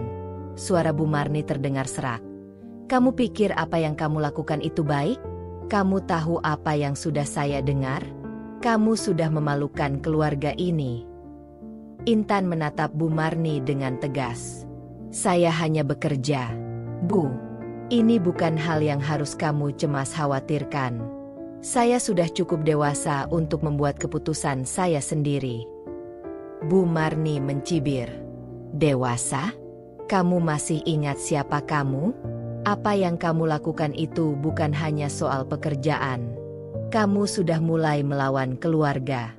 A: suara Bu Marni terdengar serak. "Kamu pikir apa yang kamu lakukan itu baik? Kamu tahu apa yang sudah saya dengar? Kamu sudah memalukan keluarga ini." Intan menatap Bu Marni dengan tegas. "Saya hanya bekerja, Bu. Ini bukan hal yang harus kamu cemas khawatirkan. Saya sudah cukup dewasa untuk membuat keputusan saya sendiri." Bu Marni mencibir. "Dewasa? Kamu masih ingat siapa kamu? Apa yang kamu lakukan itu bukan hanya soal pekerjaan. Kamu sudah mulai melawan keluarga.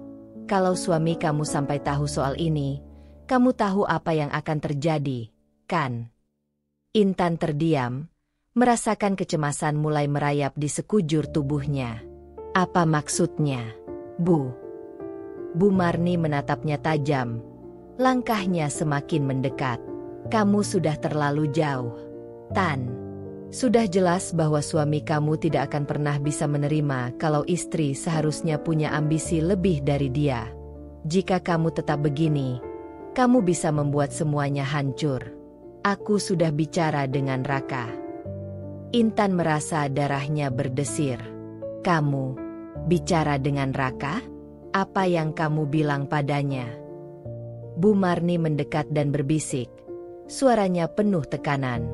A: Kalau suami kamu sampai tahu soal ini, kamu tahu apa yang akan terjadi, kan?" Intan terdiam, merasakan kecemasan mulai merayap di sekujur tubuhnya. "Apa maksudnya, Bu?" Bu Marni menatapnya tajam. Langkahnya semakin mendekat. "Kamu sudah terlalu jauh, Tan. Sudah jelas bahwa suami kamu tidak akan pernah bisa menerima kalau istri seharusnya punya ambisi lebih dari dia. Jika kamu tetap begini, kamu bisa membuat semuanya hancur. Aku sudah bicara dengan Raka." Intan merasa darahnya berdesir. "Kamu bicara dengan Raka? Apa yang kamu bilang padanya?" Bu Marni mendekat dan berbisik. Suaranya penuh tekanan.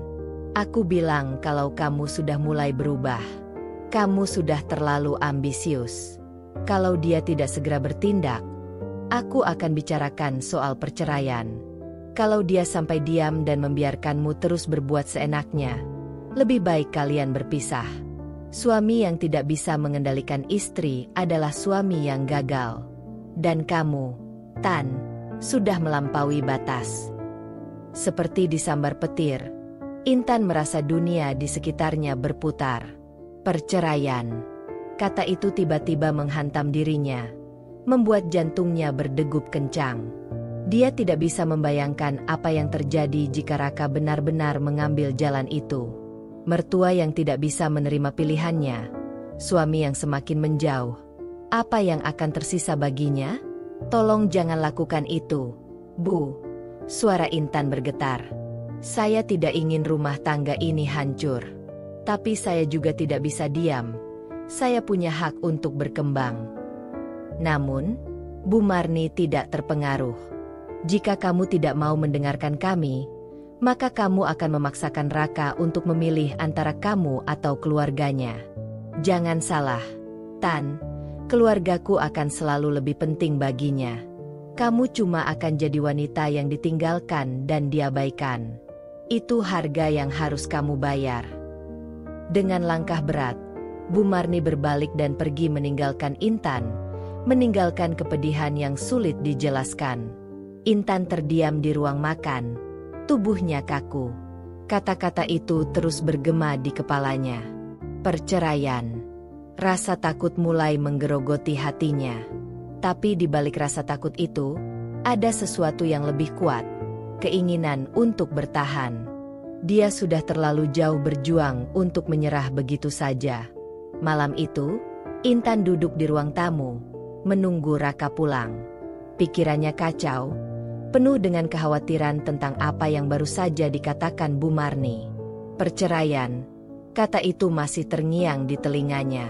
A: "Aku bilang kalau kamu sudah mulai berubah. Kamu sudah terlalu ambisius. Kalau dia tidak segera bertindak, aku akan bicarakan soal perceraian. Kalau dia sampai diam dan membiarkanmu terus berbuat seenaknya, lebih baik kalian berpisah. Suami yang tidak bisa mengendalikan istri adalah suami yang gagal. Dan kamu, Tan, sudah melampaui batas." Seperti disambar petir, Intan merasa dunia di sekitarnya berputar. "Perceraian." Kata itu tiba-tiba menghantam dirinya, membuat jantungnya berdegup kencang. Dia tidak bisa membayangkan apa yang terjadi jika Raka benar-benar mengambil jalan itu. Mertua yang tidak bisa menerima pilihannya, suami yang semakin menjauh. Apa yang akan tersisa baginya? "Tolong jangan lakukan itu, Bu." Suara Intan bergetar. "Saya tidak ingin rumah tangga ini hancur. Tapi saya juga tidak bisa diam. Saya punya hak untuk berkembang." Namun, Bu Marni tidak terpengaruh. "Jika kamu tidak mau mendengarkan kami, maka kamu akan memaksakan Raka untuk memilih antara kamu atau keluarganya. Jangan salah, Tan, keluargaku akan selalu lebih penting baginya. Kamu cuma akan jadi wanita yang ditinggalkan dan diabaikan. Itu harga yang harus kamu bayar." Dengan langkah berat, Bu Marni berbalik dan pergi meninggalkan Intan, meninggalkan kepedihan yang sulit dijelaskan. Intan terdiam di ruang makan, tubuhnya kaku. Kata-kata itu terus bergema di kepalanya. Perceraian. Rasa takut mulai menggerogoti hatinya. Tapi di balik rasa takut itu, ada sesuatu yang lebih kuat. Keinginan untuk bertahan. Dia sudah terlalu jauh berjuang untuk menyerah begitu saja. Malam itu, Intan duduk di ruang tamu, menunggu Raka pulang. Pikirannya kacau, penuh dengan kekhawatiran tentang apa yang baru saja dikatakan Bu Marni. Perceraian, kata itu masih terngiang di telinganya.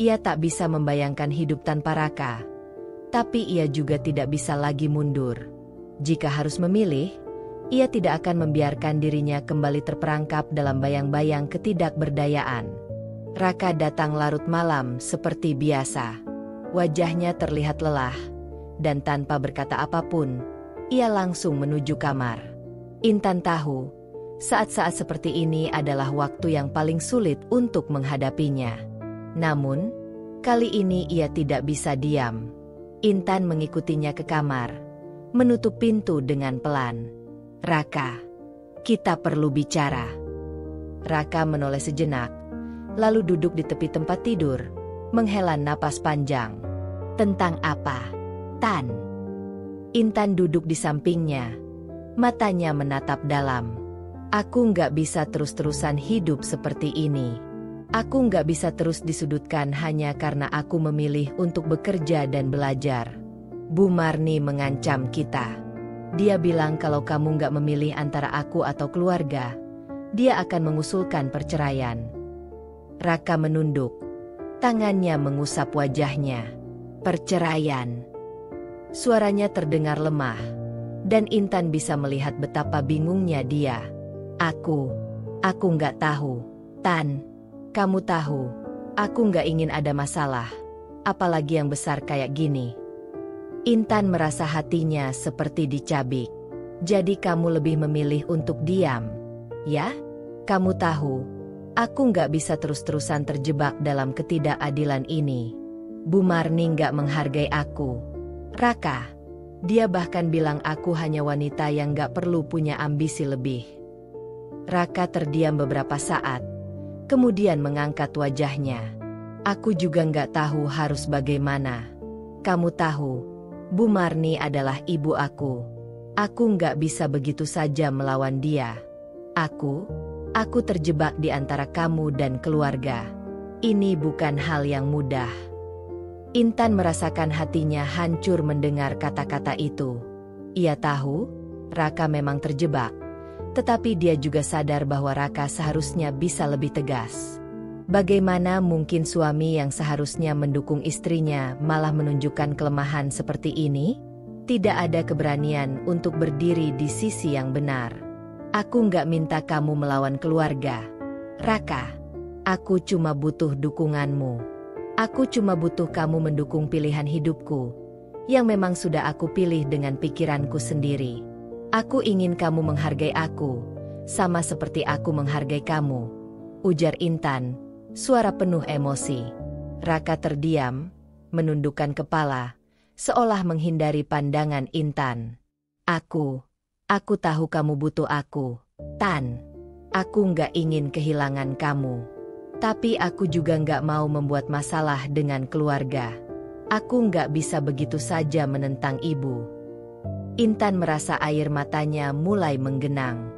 A: Ia tak bisa membayangkan hidup tanpa Raka. Tapi ia juga tidak bisa lagi mundur. Jika harus memilih, ia tidak akan membiarkan dirinya kembali terperangkap dalam bayang-bayang ketidakberdayaan. Raka datang larut malam seperti biasa. Wajahnya terlihat lelah, dan tanpa berkata apapun, ia langsung menuju kamar. Intan tahu, saat-saat seperti ini adalah waktu yang paling sulit untuk menghadapinya. Namun, kali ini ia tidak bisa diam. Intan mengikutinya ke kamar, menutup pintu dengan pelan. Raka, kita perlu bicara. Raka menoleh sejenak, lalu duduk di tepi tempat tidur, menghela napas panjang. Tentang apa, Tan? Intan duduk di sampingnya, matanya menatap dalam. Aku nggak bisa terus-terusan hidup seperti ini. Aku nggak bisa terus disudutkan hanya karena aku memilih untuk bekerja dan belajar. Bu Marni mengancam kita. Dia bilang kalau kamu nggak memilih antara aku atau keluarga, dia akan mengusulkan perceraian. Raka menunduk, tangannya mengusap wajahnya. Perceraian. Suaranya terdengar lemah, dan Intan bisa melihat betapa bingungnya dia. Aku nggak tahu, Tan. Kamu tahu, aku nggak ingin ada masalah, apalagi yang besar kayak gini. Intan merasa hatinya seperti dicabik. Jadi kamu lebih memilih untuk diam, ya? Kamu tahu, aku nggak bisa terus-terusan terjebak dalam ketidakadilan ini. Bu Marni nggak menghargai aku. Raka, dia bahkan bilang aku hanya wanita yang nggak perlu punya ambisi lebih. Raka terdiam beberapa saat, kemudian mengangkat wajahnya. Aku juga nggak tahu harus bagaimana. Kamu tahu, Bu Marni adalah ibu aku. Aku nggak bisa begitu saja melawan dia. Aku terjebak di antara kamu dan keluarga. Ini bukan hal yang mudah. Intan merasakan hatinya hancur mendengar kata-kata itu. Ia tahu, Raka memang terjebak. Tetapi dia juga sadar bahwa Raka seharusnya bisa lebih tegas. Bagaimana mungkin suami yang seharusnya mendukung istrinya malah menunjukkan kelemahan seperti ini? Tidak ada keberanian untuk berdiri di sisi yang benar. Aku nggak minta kamu melawan keluarga, Raka. Aku cuma butuh dukunganmu. Aku cuma butuh kamu mendukung pilihan hidupku, yang memang sudah aku pilih dengan pikiranku sendiri. Aku ingin kamu menghargai aku, sama seperti aku menghargai kamu, ujar Intan, suara penuh emosi. Raka terdiam, menundukkan kepala, seolah menghindari pandangan Intan. Aku tahu kamu butuh aku, Tan. Aku nggak ingin kehilangan kamu. Tapi aku juga nggak mau membuat masalah dengan keluarga. Aku nggak bisa begitu saja menentang ibu. Intan merasa air matanya mulai menggenang.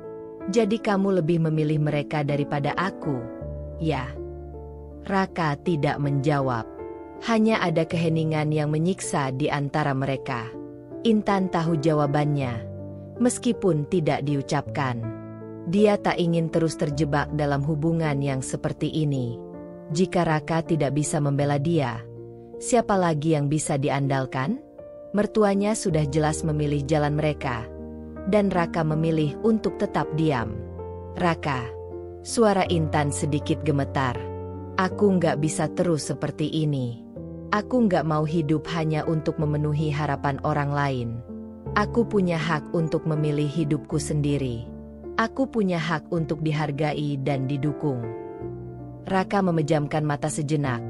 A: Jadi kamu lebih memilih mereka daripada aku, ya? Raka tidak menjawab. Hanya ada keheningan yang menyiksa di antara mereka. Intan tahu jawabannya, meskipun tidak diucapkan. Dia tak ingin terus terjebak dalam hubungan yang seperti ini. Jika Raka tidak bisa membela dia, siapa lagi yang bisa diandalkan? Mertuanya sudah jelas memilih jalan mereka, dan Raka memilih untuk tetap diam. Raka, suara Intan sedikit gemetar. Aku nggak bisa terus seperti ini. Aku nggak mau hidup hanya untuk memenuhi harapan orang lain. Aku punya hak untuk memilih hidupku sendiri. Aku punya hak untuk dihargai dan didukung. Raka memejamkan mata sejenak,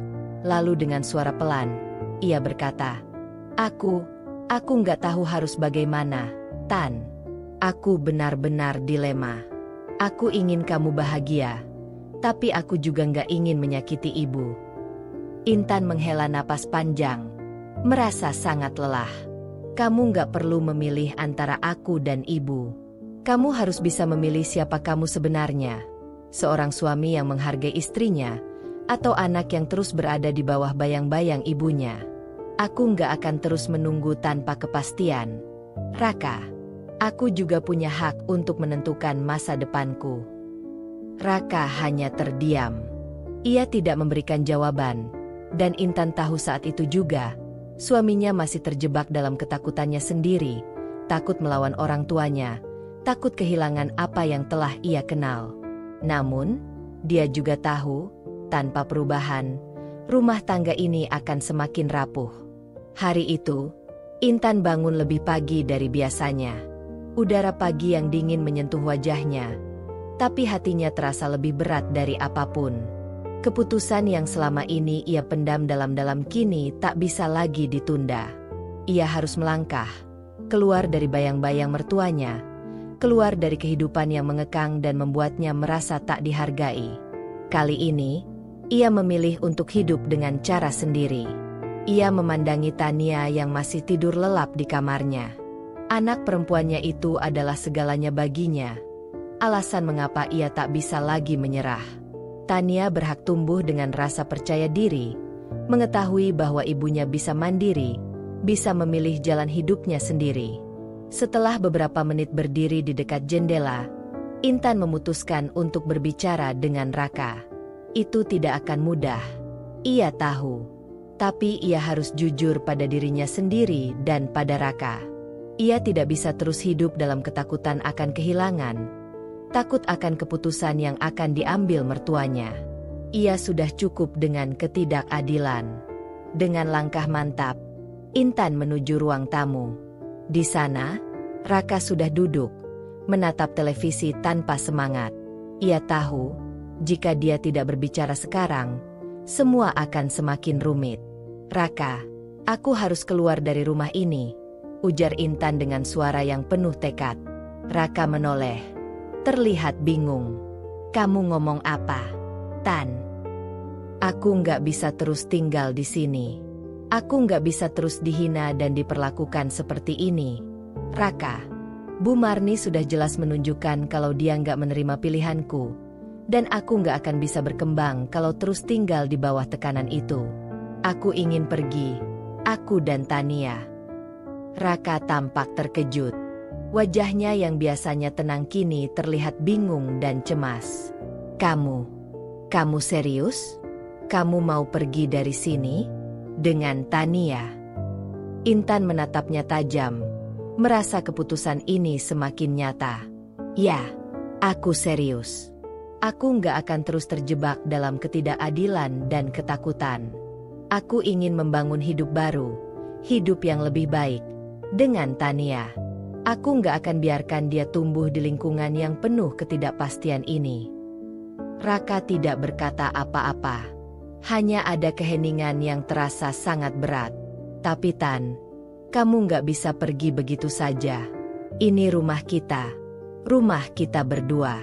A: lalu dengan suara pelan, ia berkata, Aku nggak tahu harus bagaimana, Tan. Aku benar-benar dilema. Aku ingin kamu bahagia, tapi aku juga nggak ingin menyakiti ibu. Intan menghela napas panjang, merasa sangat lelah. Kamu nggak perlu memilih antara aku dan ibu. Kamu harus bisa memilih siapa kamu sebenarnya. Seorang suami yang menghargai istrinya, atau anak yang terus berada di bawah bayang-bayang ibunya. Aku nggak akan terus menunggu tanpa kepastian. Raka, aku juga punya hak untuk menentukan masa depanku. Raka hanya terdiam. Ia tidak memberikan jawaban, dan Intan tahu saat itu juga, suaminya masih terjebak dalam ketakutannya sendiri, takut melawan orang tuanya, takut kehilangan apa yang telah ia kenal. Namun, dia juga tahu, tanpa perubahan, rumah tangga ini akan semakin rapuh. Hari itu, Intan bangun lebih pagi dari biasanya. Udara pagi yang dingin menyentuh wajahnya, tapi hatinya terasa lebih berat dari apapun. Keputusan yang selama ini ia pendam dalam-dalam kini tak bisa lagi ditunda. Ia harus melangkah, keluar dari bayang-bayang mertuanya, keluar dari kehidupan yang mengekang dan membuatnya merasa tak dihargai. Kali ini, ia memilih untuk hidup dengan cara sendiri. Ia memandangi Tania yang masih tidur lelap di kamarnya. Anak perempuannya itu adalah segalanya baginya. Alasan mengapa ia tak bisa lagi menyerah. Tania berhak tumbuh dengan rasa percaya diri, mengetahui bahwa ibunya bisa mandiri, bisa memilih jalan hidupnya sendiri. Setelah beberapa menit berdiri di dekat jendela, Intan memutuskan untuk berbicara dengan Raka. Itu tidak akan mudah. Ia tahu. Tapi ia harus jujur pada dirinya sendiri dan pada Raka. Ia tidak bisa terus hidup dalam ketakutan akan kehilangan. Takut akan keputusan yang akan diambil mertuanya. Ia sudah cukup dengan ketidakadilan. Dengan langkah mantap, Intan menuju ruang tamu. Di sana, Raka sudah duduk, menatap televisi tanpa semangat. Ia tahu, jika dia tidak berbicara sekarang, semua akan semakin rumit. Raka, aku harus keluar dari rumah ini, ujar Intan dengan suara yang penuh tekad. Raka menoleh, terlihat bingung. Kamu ngomong apa, Tan? Aku nggak bisa terus tinggal di sini. Aku nggak bisa terus dihina dan diperlakukan seperti ini. Raka, Bu Marni sudah jelas menunjukkan kalau dia nggak menerima pilihanku. Dan aku nggak akan bisa berkembang kalau terus tinggal di bawah tekanan itu. Aku ingin pergi, aku dan Tania. Raka tampak terkejut. Wajahnya yang biasanya tenang kini terlihat bingung dan cemas. Kamu serius? Kamu mau pergi dari sini? Dengan Tania. Intan menatapnya tajam, merasa keputusan ini semakin nyata. Ya, aku serius. Aku nggak akan terus terjebak dalam ketidakadilan dan ketakutan. Aku ingin membangun hidup baru, hidup yang lebih baik, dengan Tania. Aku nggak akan biarkan dia tumbuh di lingkungan yang penuh ketidakpastian ini. Raka tidak berkata apa-apa. Hanya ada keheningan yang terasa sangat berat. Tapi Tan, kamu nggak bisa pergi begitu saja. Ini rumah kita berdua.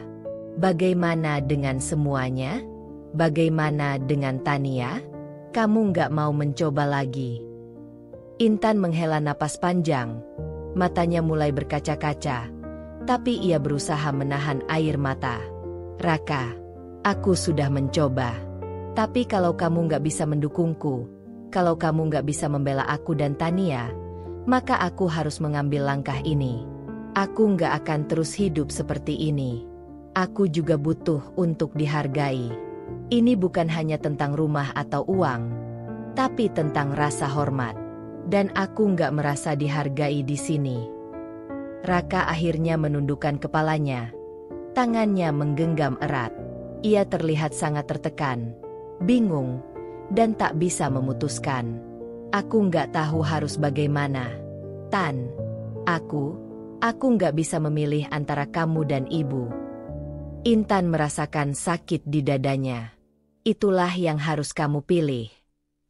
A: Bagaimana dengan semuanya? Bagaimana dengan Tania? Kamu nggak mau mencoba lagi? Intan menghela napas panjang. Matanya mulai berkaca-kaca. Tapi ia berusaha menahan air mata. Raka, aku sudah mencoba. Tapi kalau kamu nggak bisa mendukungku, kalau kamu nggak bisa membela aku dan Tania, maka aku harus mengambil langkah ini. Aku nggak akan terus hidup seperti ini. Aku juga butuh untuk dihargai. Ini bukan hanya tentang rumah atau uang, tapi tentang rasa hormat. Dan aku nggak merasa dihargai di sini. Raka akhirnya menundukkan kepalanya. Tangannya menggenggam erat. Ia terlihat sangat tertekan, bingung, dan tak bisa memutuskan. Aku nggak tahu harus bagaimana. Tan, aku nggak bisa memilih antara kamu dan ibu. Intan merasakan sakit di dadanya. Itulah yang harus kamu pilih.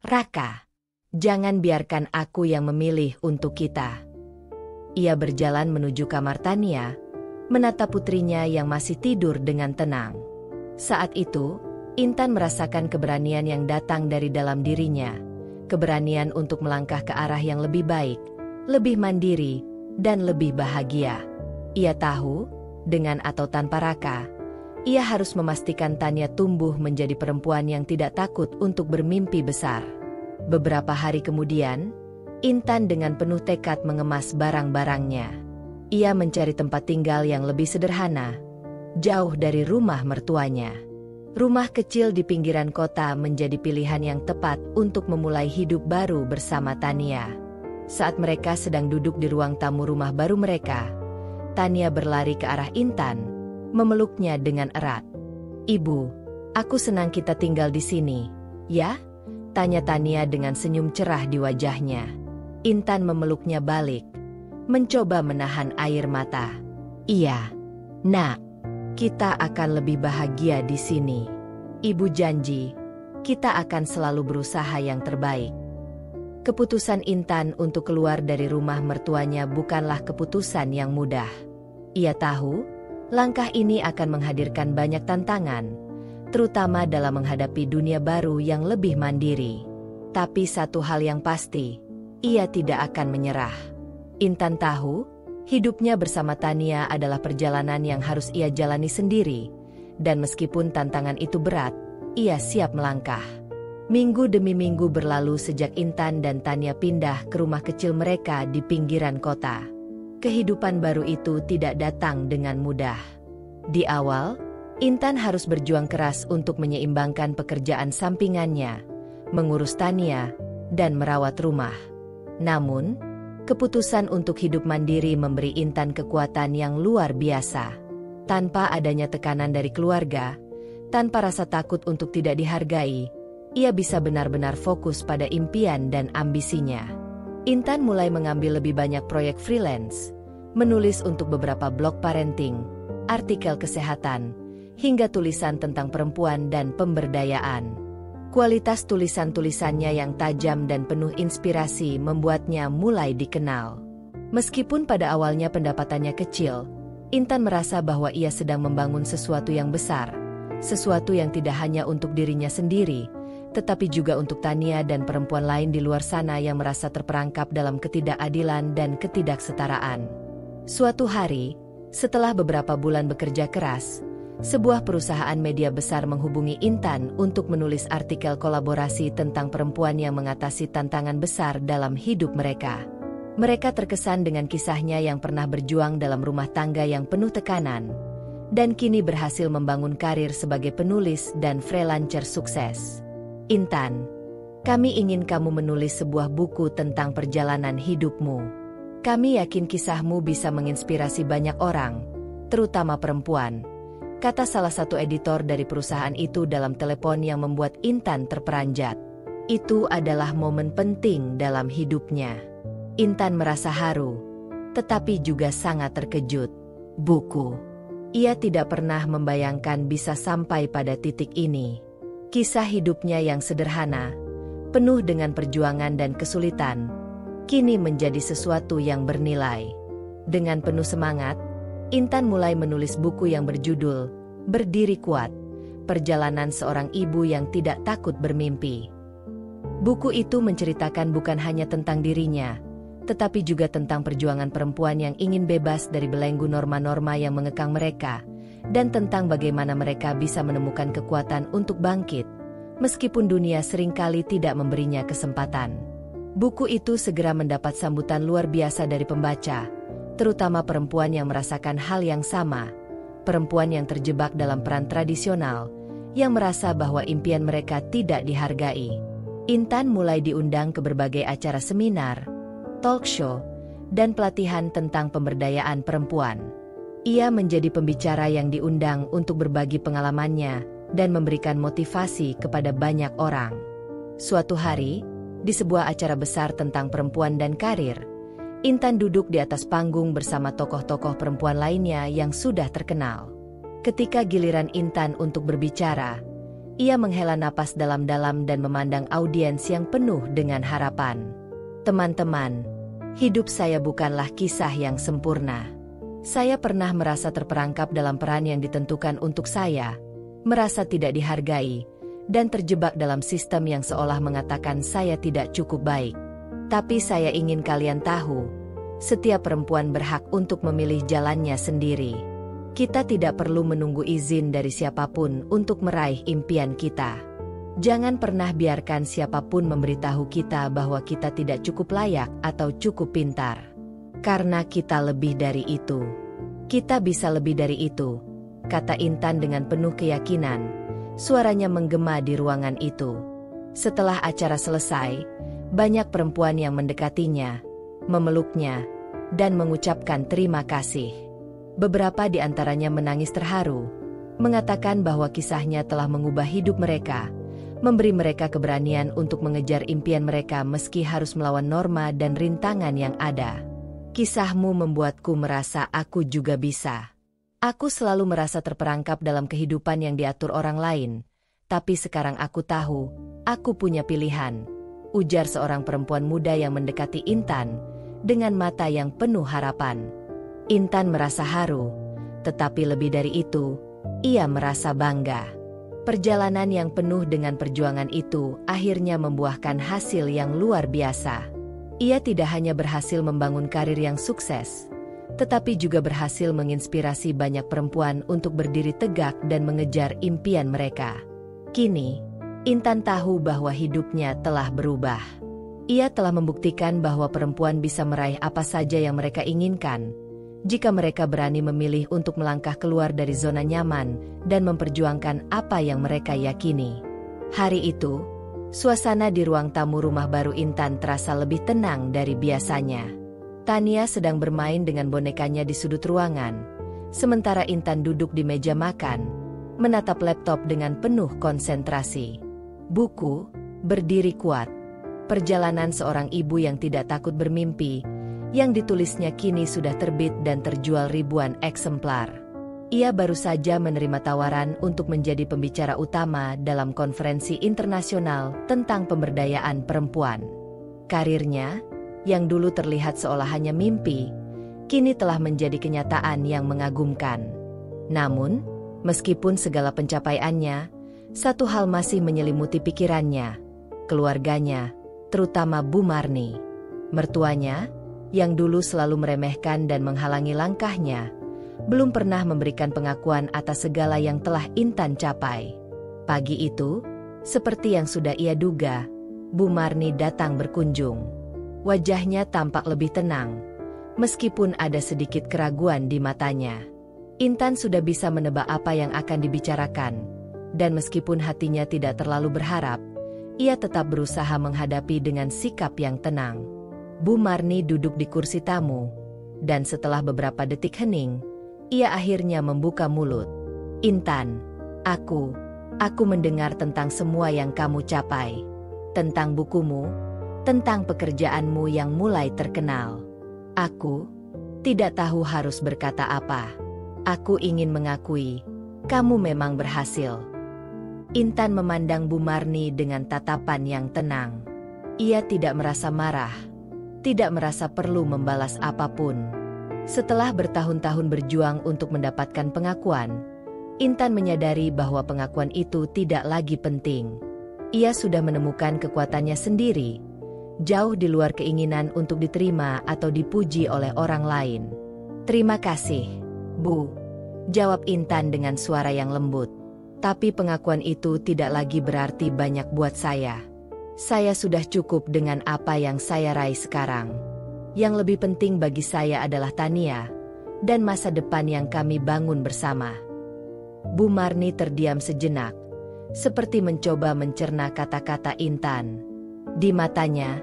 A: Raka, jangan biarkan aku yang memilih untuk kita. Ia berjalan menuju kamar Tania, menatap putrinya yang masih tidur dengan tenang. Saat itu, Intan merasakan keberanian yang datang dari dalam dirinya, keberanian untuk melangkah ke arah yang lebih baik, lebih mandiri, dan lebih bahagia. Ia tahu, dengan atau tanpa Raka. Ia harus memastikan Tania tumbuh menjadi perempuan yang tidak takut untuk bermimpi besar. Beberapa hari kemudian, Intan dengan penuh tekad mengemas barang-barangnya. Ia mencari tempat tinggal yang lebih sederhana, jauh dari rumah mertuanya. Rumah kecil di pinggiran kota menjadi pilihan yang tepat untuk memulai hidup baru bersama Tania. Saat mereka sedang duduk di ruang tamu rumah baru mereka, Tania berlari ke arah Intan, memeluknya dengan erat. "Ibu, aku senang kita tinggal di sini, ya?" tanya Tania dengan senyum cerah di wajahnya. Intan memeluknya balik, mencoba menahan air mata. "Iya, Nak. Kita akan lebih bahagia di sini. Ibu janji, kita akan selalu berusaha yang terbaik." Keputusan Intan untuk keluar dari rumah mertuanya bukanlah keputusan yang mudah. Ia tahu, langkah ini akan menghadirkan banyak tantangan, terutama dalam menghadapi dunia baru yang lebih mandiri. Tapi satu hal yang pasti, ia tidak akan menyerah. Intan tahu, hidupnya bersama Tania adalah perjalanan yang harus ia jalani sendiri, dan meskipun tantangan itu berat, ia siap melangkah. Minggu demi minggu berlalu sejak Intan dan Tania pindah ke rumah kecil mereka di pinggiran kota. Kehidupan baru itu tidak datang dengan mudah. Di awal, Intan harus berjuang keras untuk menyeimbangkan pekerjaan sampingannya, mengurus Tania, dan merawat rumah. Namun, keputusan untuk hidup mandiri memberi Intan kekuatan yang luar biasa. Tanpa adanya tekanan dari keluarga, tanpa rasa takut untuk tidak dihargai, ia bisa benar-benar fokus pada impian dan ambisinya. Intan mulai mengambil lebih banyak proyek freelance, menulis untuk beberapa blog parenting, artikel kesehatan, hingga tulisan tentang perempuan dan pemberdayaan. Kualitas tulisan-tulisannya yang tajam dan penuh inspirasi membuatnya mulai dikenal. Meskipun pada awalnya pendapatannya kecil, Intan merasa bahwa ia sedang membangun sesuatu yang besar, sesuatu yang tidak hanya untuk dirinya sendiri, tetapi juga untuk Tania dan perempuan lain di luar sana yang merasa terperangkap dalam ketidakadilan dan ketidaksetaraan. Suatu hari, setelah beberapa bulan bekerja keras, sebuah perusahaan media besar menghubungi Intan untuk menulis artikel kolaborasi tentang perempuan yang mengatasi tantangan besar dalam hidup mereka. Mereka terkesan dengan kisahnya yang pernah berjuang dalam rumah tangga yang penuh tekanan, dan kini berhasil membangun karir sebagai penulis dan freelancer sukses. "Intan, kami ingin kamu menulis sebuah buku tentang perjalanan hidupmu. Kami yakin kisahmu bisa menginspirasi banyak orang, terutama perempuan," kata salah satu editor dari perusahaan itu dalam telepon yang membuat Intan terperanjat. Itu adalah momen penting dalam hidupnya. Intan merasa haru, tetapi juga sangat terkejut. Buku. Ia tidak pernah membayangkan bisa sampai pada titik ini. Kisah hidupnya yang sederhana, penuh dengan perjuangan dan kesulitan, kini menjadi sesuatu yang bernilai. Dengan penuh semangat, Intan mulai menulis buku yang berjudul Berdiri Kuat, Perjalanan Seorang Ibu yang Tidak Takut Bermimpi. Buku itu menceritakan bukan hanya tentang dirinya, tetapi juga tentang perjuangan perempuan yang ingin bebas dari belenggu norma-norma yang mengekang mereka, dan tentang bagaimana mereka bisa menemukan kekuatan untuk bangkit, meskipun dunia seringkali tidak memberinya kesempatan. Buku itu segera mendapat sambutan luar biasa dari pembaca, terutama perempuan yang merasakan hal yang sama, perempuan yang terjebak dalam peran tradisional, yang merasa bahwa impian mereka tidak dihargai. Intan mulai diundang ke berbagai acara seminar, talk show, dan pelatihan tentang pemberdayaan perempuan. Ia menjadi pembicara yang diundang untuk berbagi pengalamannya dan memberikan motivasi kepada banyak orang. Suatu hari, di sebuah acara besar tentang perempuan dan karir, Intan duduk di atas panggung bersama tokoh-tokoh perempuan lainnya yang sudah terkenal. Ketika giliran Intan untuk berbicara, ia menghela napas dalam-dalam dan memandang audiens yang penuh dengan harapan. "Teman-teman, hidup saya bukanlah kisah yang sempurna. Saya pernah merasa terperangkap dalam peran yang ditentukan untuk saya, merasa tidak dihargai, dan terjebak dalam sistem yang seolah mengatakan saya tidak cukup baik. Tapi saya ingin kalian tahu, setiap perempuan berhak untuk memilih jalannya sendiri. Kita tidak perlu menunggu izin dari siapapun untuk meraih impian kita. Jangan pernah biarkan siapapun memberitahu kita bahwa kita tidak cukup layak atau cukup pintar. Karena kita lebih dari itu. Kita bisa lebih dari itu, kata Intan dengan penuh keyakinan. Suaranya menggema di ruangan itu. Setelah acara selesai, banyak perempuan yang mendekatinya, memeluknya, dan mengucapkan terima kasih. Beberapa di antaranya menangis terharu, mengatakan bahwa kisahnya telah mengubah hidup mereka, memberi mereka keberanian untuk mengejar impian mereka meski harus melawan norma dan rintangan yang ada. Kisahmu membuatku merasa aku juga bisa. Aku selalu merasa terperangkap dalam kehidupan yang diatur orang lain, tapi sekarang aku tahu, aku punya pilihan, ujar seorang perempuan muda yang mendekati Intan, dengan mata yang penuh harapan. Intan merasa haru, tetapi lebih dari itu, ia merasa bangga. Perjalanan yang penuh dengan perjuangan itu akhirnya membuahkan hasil yang luar biasa. Ia tidak hanya berhasil membangun karir yang sukses, tetapi juga berhasil menginspirasi banyak perempuan untuk berdiri tegak dan mengejar impian mereka. Kini, Intan tahu bahwa hidupnya telah berubah. Ia telah membuktikan bahwa perempuan bisa meraih apa saja yang mereka inginkan, jika mereka berani memilih untuk melangkah keluar dari zona nyaman dan memperjuangkan apa yang mereka yakini. Hari itu, suasana di ruang tamu rumah baru Intan terasa lebih tenang dari biasanya. Tania sedang bermain dengan bonekanya di sudut ruangan, sementara Intan duduk di meja makan, menatap laptop dengan penuh konsentrasi. Buku, Berdiri Kuat. Perjalanan seorang ibu yang tidak takut bermimpi, yang ditulisnya kini sudah terbit dan terjual ribuan eksemplar. Ia baru saja menerima tawaran untuk menjadi pembicara utama dalam konferensi internasional tentang pemberdayaan perempuan. Karirnya, yang dulu terlihat seolah hanya mimpi, kini telah menjadi kenyataan yang mengagumkan. Namun, meskipun segala pencapaiannya, satu hal masih menyelimuti pikirannya, keluarganya, terutama Bu Marni. Mertuanya, yang dulu selalu meremehkan dan menghalangi langkahnya, belum pernah memberikan pengakuan atas segala yang telah Intan capai. Pagi itu, seperti yang sudah ia duga, Bu Marni datang berkunjung. Wajahnya tampak lebih tenang, meskipun ada sedikit keraguan di matanya. Intan sudah bisa menebak apa yang akan dibicarakan, dan meskipun hatinya tidak terlalu berharap, ia tetap berusaha menghadapi dengan sikap yang tenang. Bu Marni duduk di kursi tamu, dan setelah beberapa detik hening, ia akhirnya membuka mulut. Intan, aku mendengar tentang semua yang kamu capai. Tentang bukumu, tentang pekerjaanmu yang mulai terkenal. Aku tidak tahu harus berkata apa. Aku ingin mengakui, kamu memang berhasil. Intan memandang Bu Marni dengan tatapan yang tenang. Ia tidak merasa marah, tidak merasa perlu membalas apapun. Setelah bertahun-tahun berjuang untuk mendapatkan pengakuan, Intan menyadari bahwa pengakuan itu tidak lagi penting. Ia sudah menemukan kekuatannya sendiri, jauh di luar keinginan untuk diterima atau dipuji oleh orang lain. Terima kasih, Bu, jawab Intan dengan suara yang lembut. Tapi pengakuan itu tidak lagi berarti banyak buat saya. Saya sudah cukup dengan apa yang saya raih sekarang. Yang lebih penting bagi saya adalah Tania, dan masa depan yang kami bangun bersama. Bu Marni terdiam sejenak, seperti mencoba mencerna kata-kata Intan. Di matanya,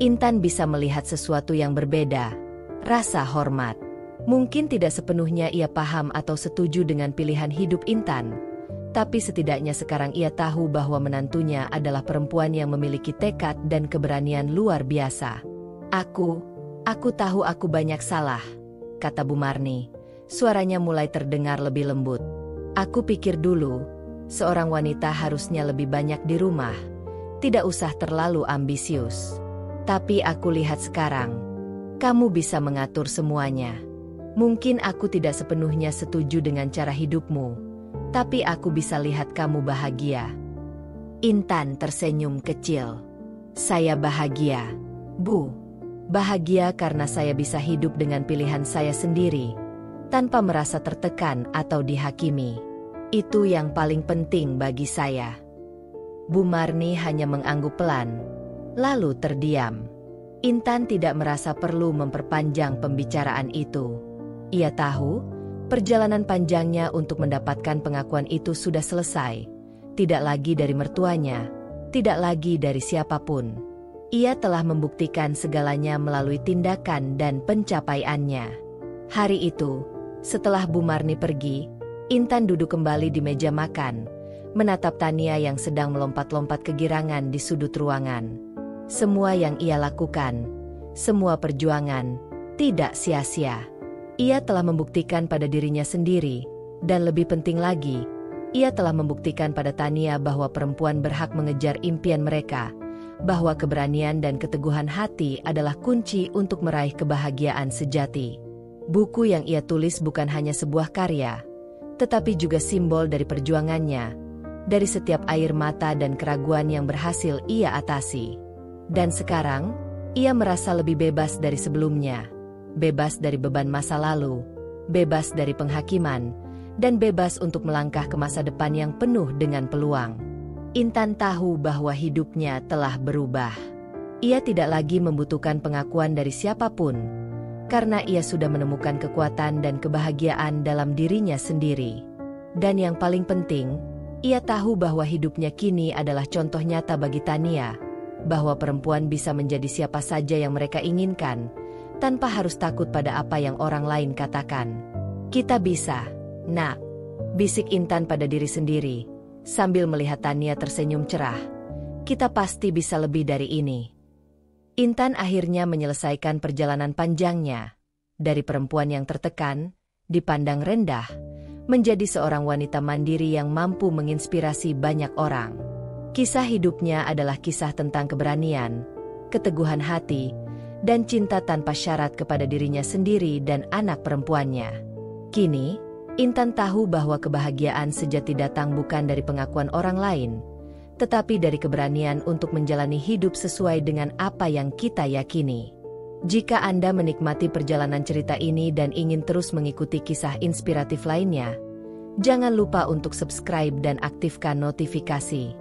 A: Intan bisa melihat sesuatu yang berbeda, rasa hormat. Mungkin tidak sepenuhnya ia paham atau setuju dengan pilihan hidup Intan, tapi setidaknya sekarang ia tahu bahwa menantunya adalah perempuan yang memiliki tekad dan keberanian luar biasa. Aku tahu aku banyak salah, kata Bu Marni. Suaranya mulai terdengar lebih lembut. Aku pikir dulu, seorang wanita harusnya lebih banyak di rumah, tidak usah terlalu ambisius. Tapi aku lihat sekarang, kamu bisa mengatur semuanya. Mungkin aku tidak sepenuhnya setuju dengan cara hidupmu, tapi aku bisa lihat kamu bahagia. Intan tersenyum kecil. Saya bahagia, Bu. Bahagia karena saya bisa hidup dengan pilihan saya sendiri. tanpa merasa tertekan atau dihakimi. Itu yang paling penting bagi saya. Bu Marni hanya mengangguk pelan, lalu terdiam. Intan tidak merasa perlu memperpanjang pembicaraan itu. Ia tahu, perjalanan panjangnya untuk mendapatkan pengakuan itu sudah selesai. Tidak lagi dari mertuanya, tidak lagi dari siapapun. Ia telah membuktikan segalanya melalui tindakan dan pencapaiannya. Hari itu, setelah Bu Marni pergi, Intan duduk kembali di meja makan, menatap Tania yang sedang melompat-lompat kegirangan di sudut ruangan. Semua yang ia lakukan, semua perjuangan, tidak sia-sia. Ia telah membuktikan pada dirinya sendiri, dan lebih penting lagi, ia telah membuktikan pada Tania bahwa perempuan berhak mengejar impian mereka, bahwa keberanian dan keteguhan hati adalah kunci untuk meraih kebahagiaan sejati. Buku yang ia tulis bukan hanya sebuah karya, tetapi juga simbol dari perjuangannya, dari setiap air mata dan keraguan yang berhasil ia atasi. Dan sekarang, ia merasa lebih bebas dari sebelumnya, bebas dari beban masa lalu, bebas dari penghakiman, dan bebas untuk melangkah ke masa depan yang penuh dengan peluang. Intan tahu bahwa hidupnya telah berubah. Ia tidak lagi membutuhkan pengakuan dari siapapun, karena ia sudah menemukan kekuatan dan kebahagiaan dalam dirinya sendiri. Dan yang paling penting, ia tahu bahwa hidupnya kini adalah contoh nyata bagi Tania, bahwa perempuan bisa menjadi siapa saja yang mereka inginkan, tanpa harus takut pada apa yang orang lain katakan. Kita bisa, nak, bisik Intan pada diri sendiri, sambil melihat Tania tersenyum cerah. Kita pasti bisa lebih dari ini. Intan akhirnya menyelesaikan perjalanan panjangnya. Dari perempuan yang tertekan, dipandang rendah, menjadi seorang wanita mandiri yang mampu menginspirasi banyak orang. Kisah hidupnya adalah kisah tentang keberanian, keteguhan hati, dan cinta tanpa syarat kepada dirinya sendiri dan anak perempuannya. Kini, Intan tahu bahwa kebahagiaan sejati datang bukan dari pengakuan orang lain, tetapi dari keberanian untuk menjalani hidup sesuai dengan apa yang kita yakini. Jika Anda menikmati perjalanan cerita ini dan ingin terus mengikuti kisah inspiratif lainnya, jangan lupa untuk subscribe dan aktifkan notifikasi.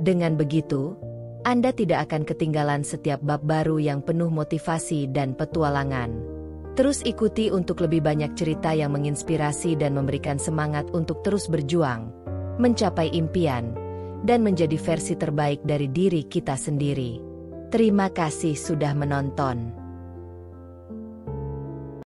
A: Dengan begitu, Anda tidak akan ketinggalan setiap bab baru yang penuh motivasi dan petualangan. Terus ikuti untuk lebih banyak cerita yang menginspirasi dan memberikan semangat untuk terus berjuang, mencapai impian, dan menjadi versi terbaik dari diri kita sendiri. Terima kasih sudah menonton.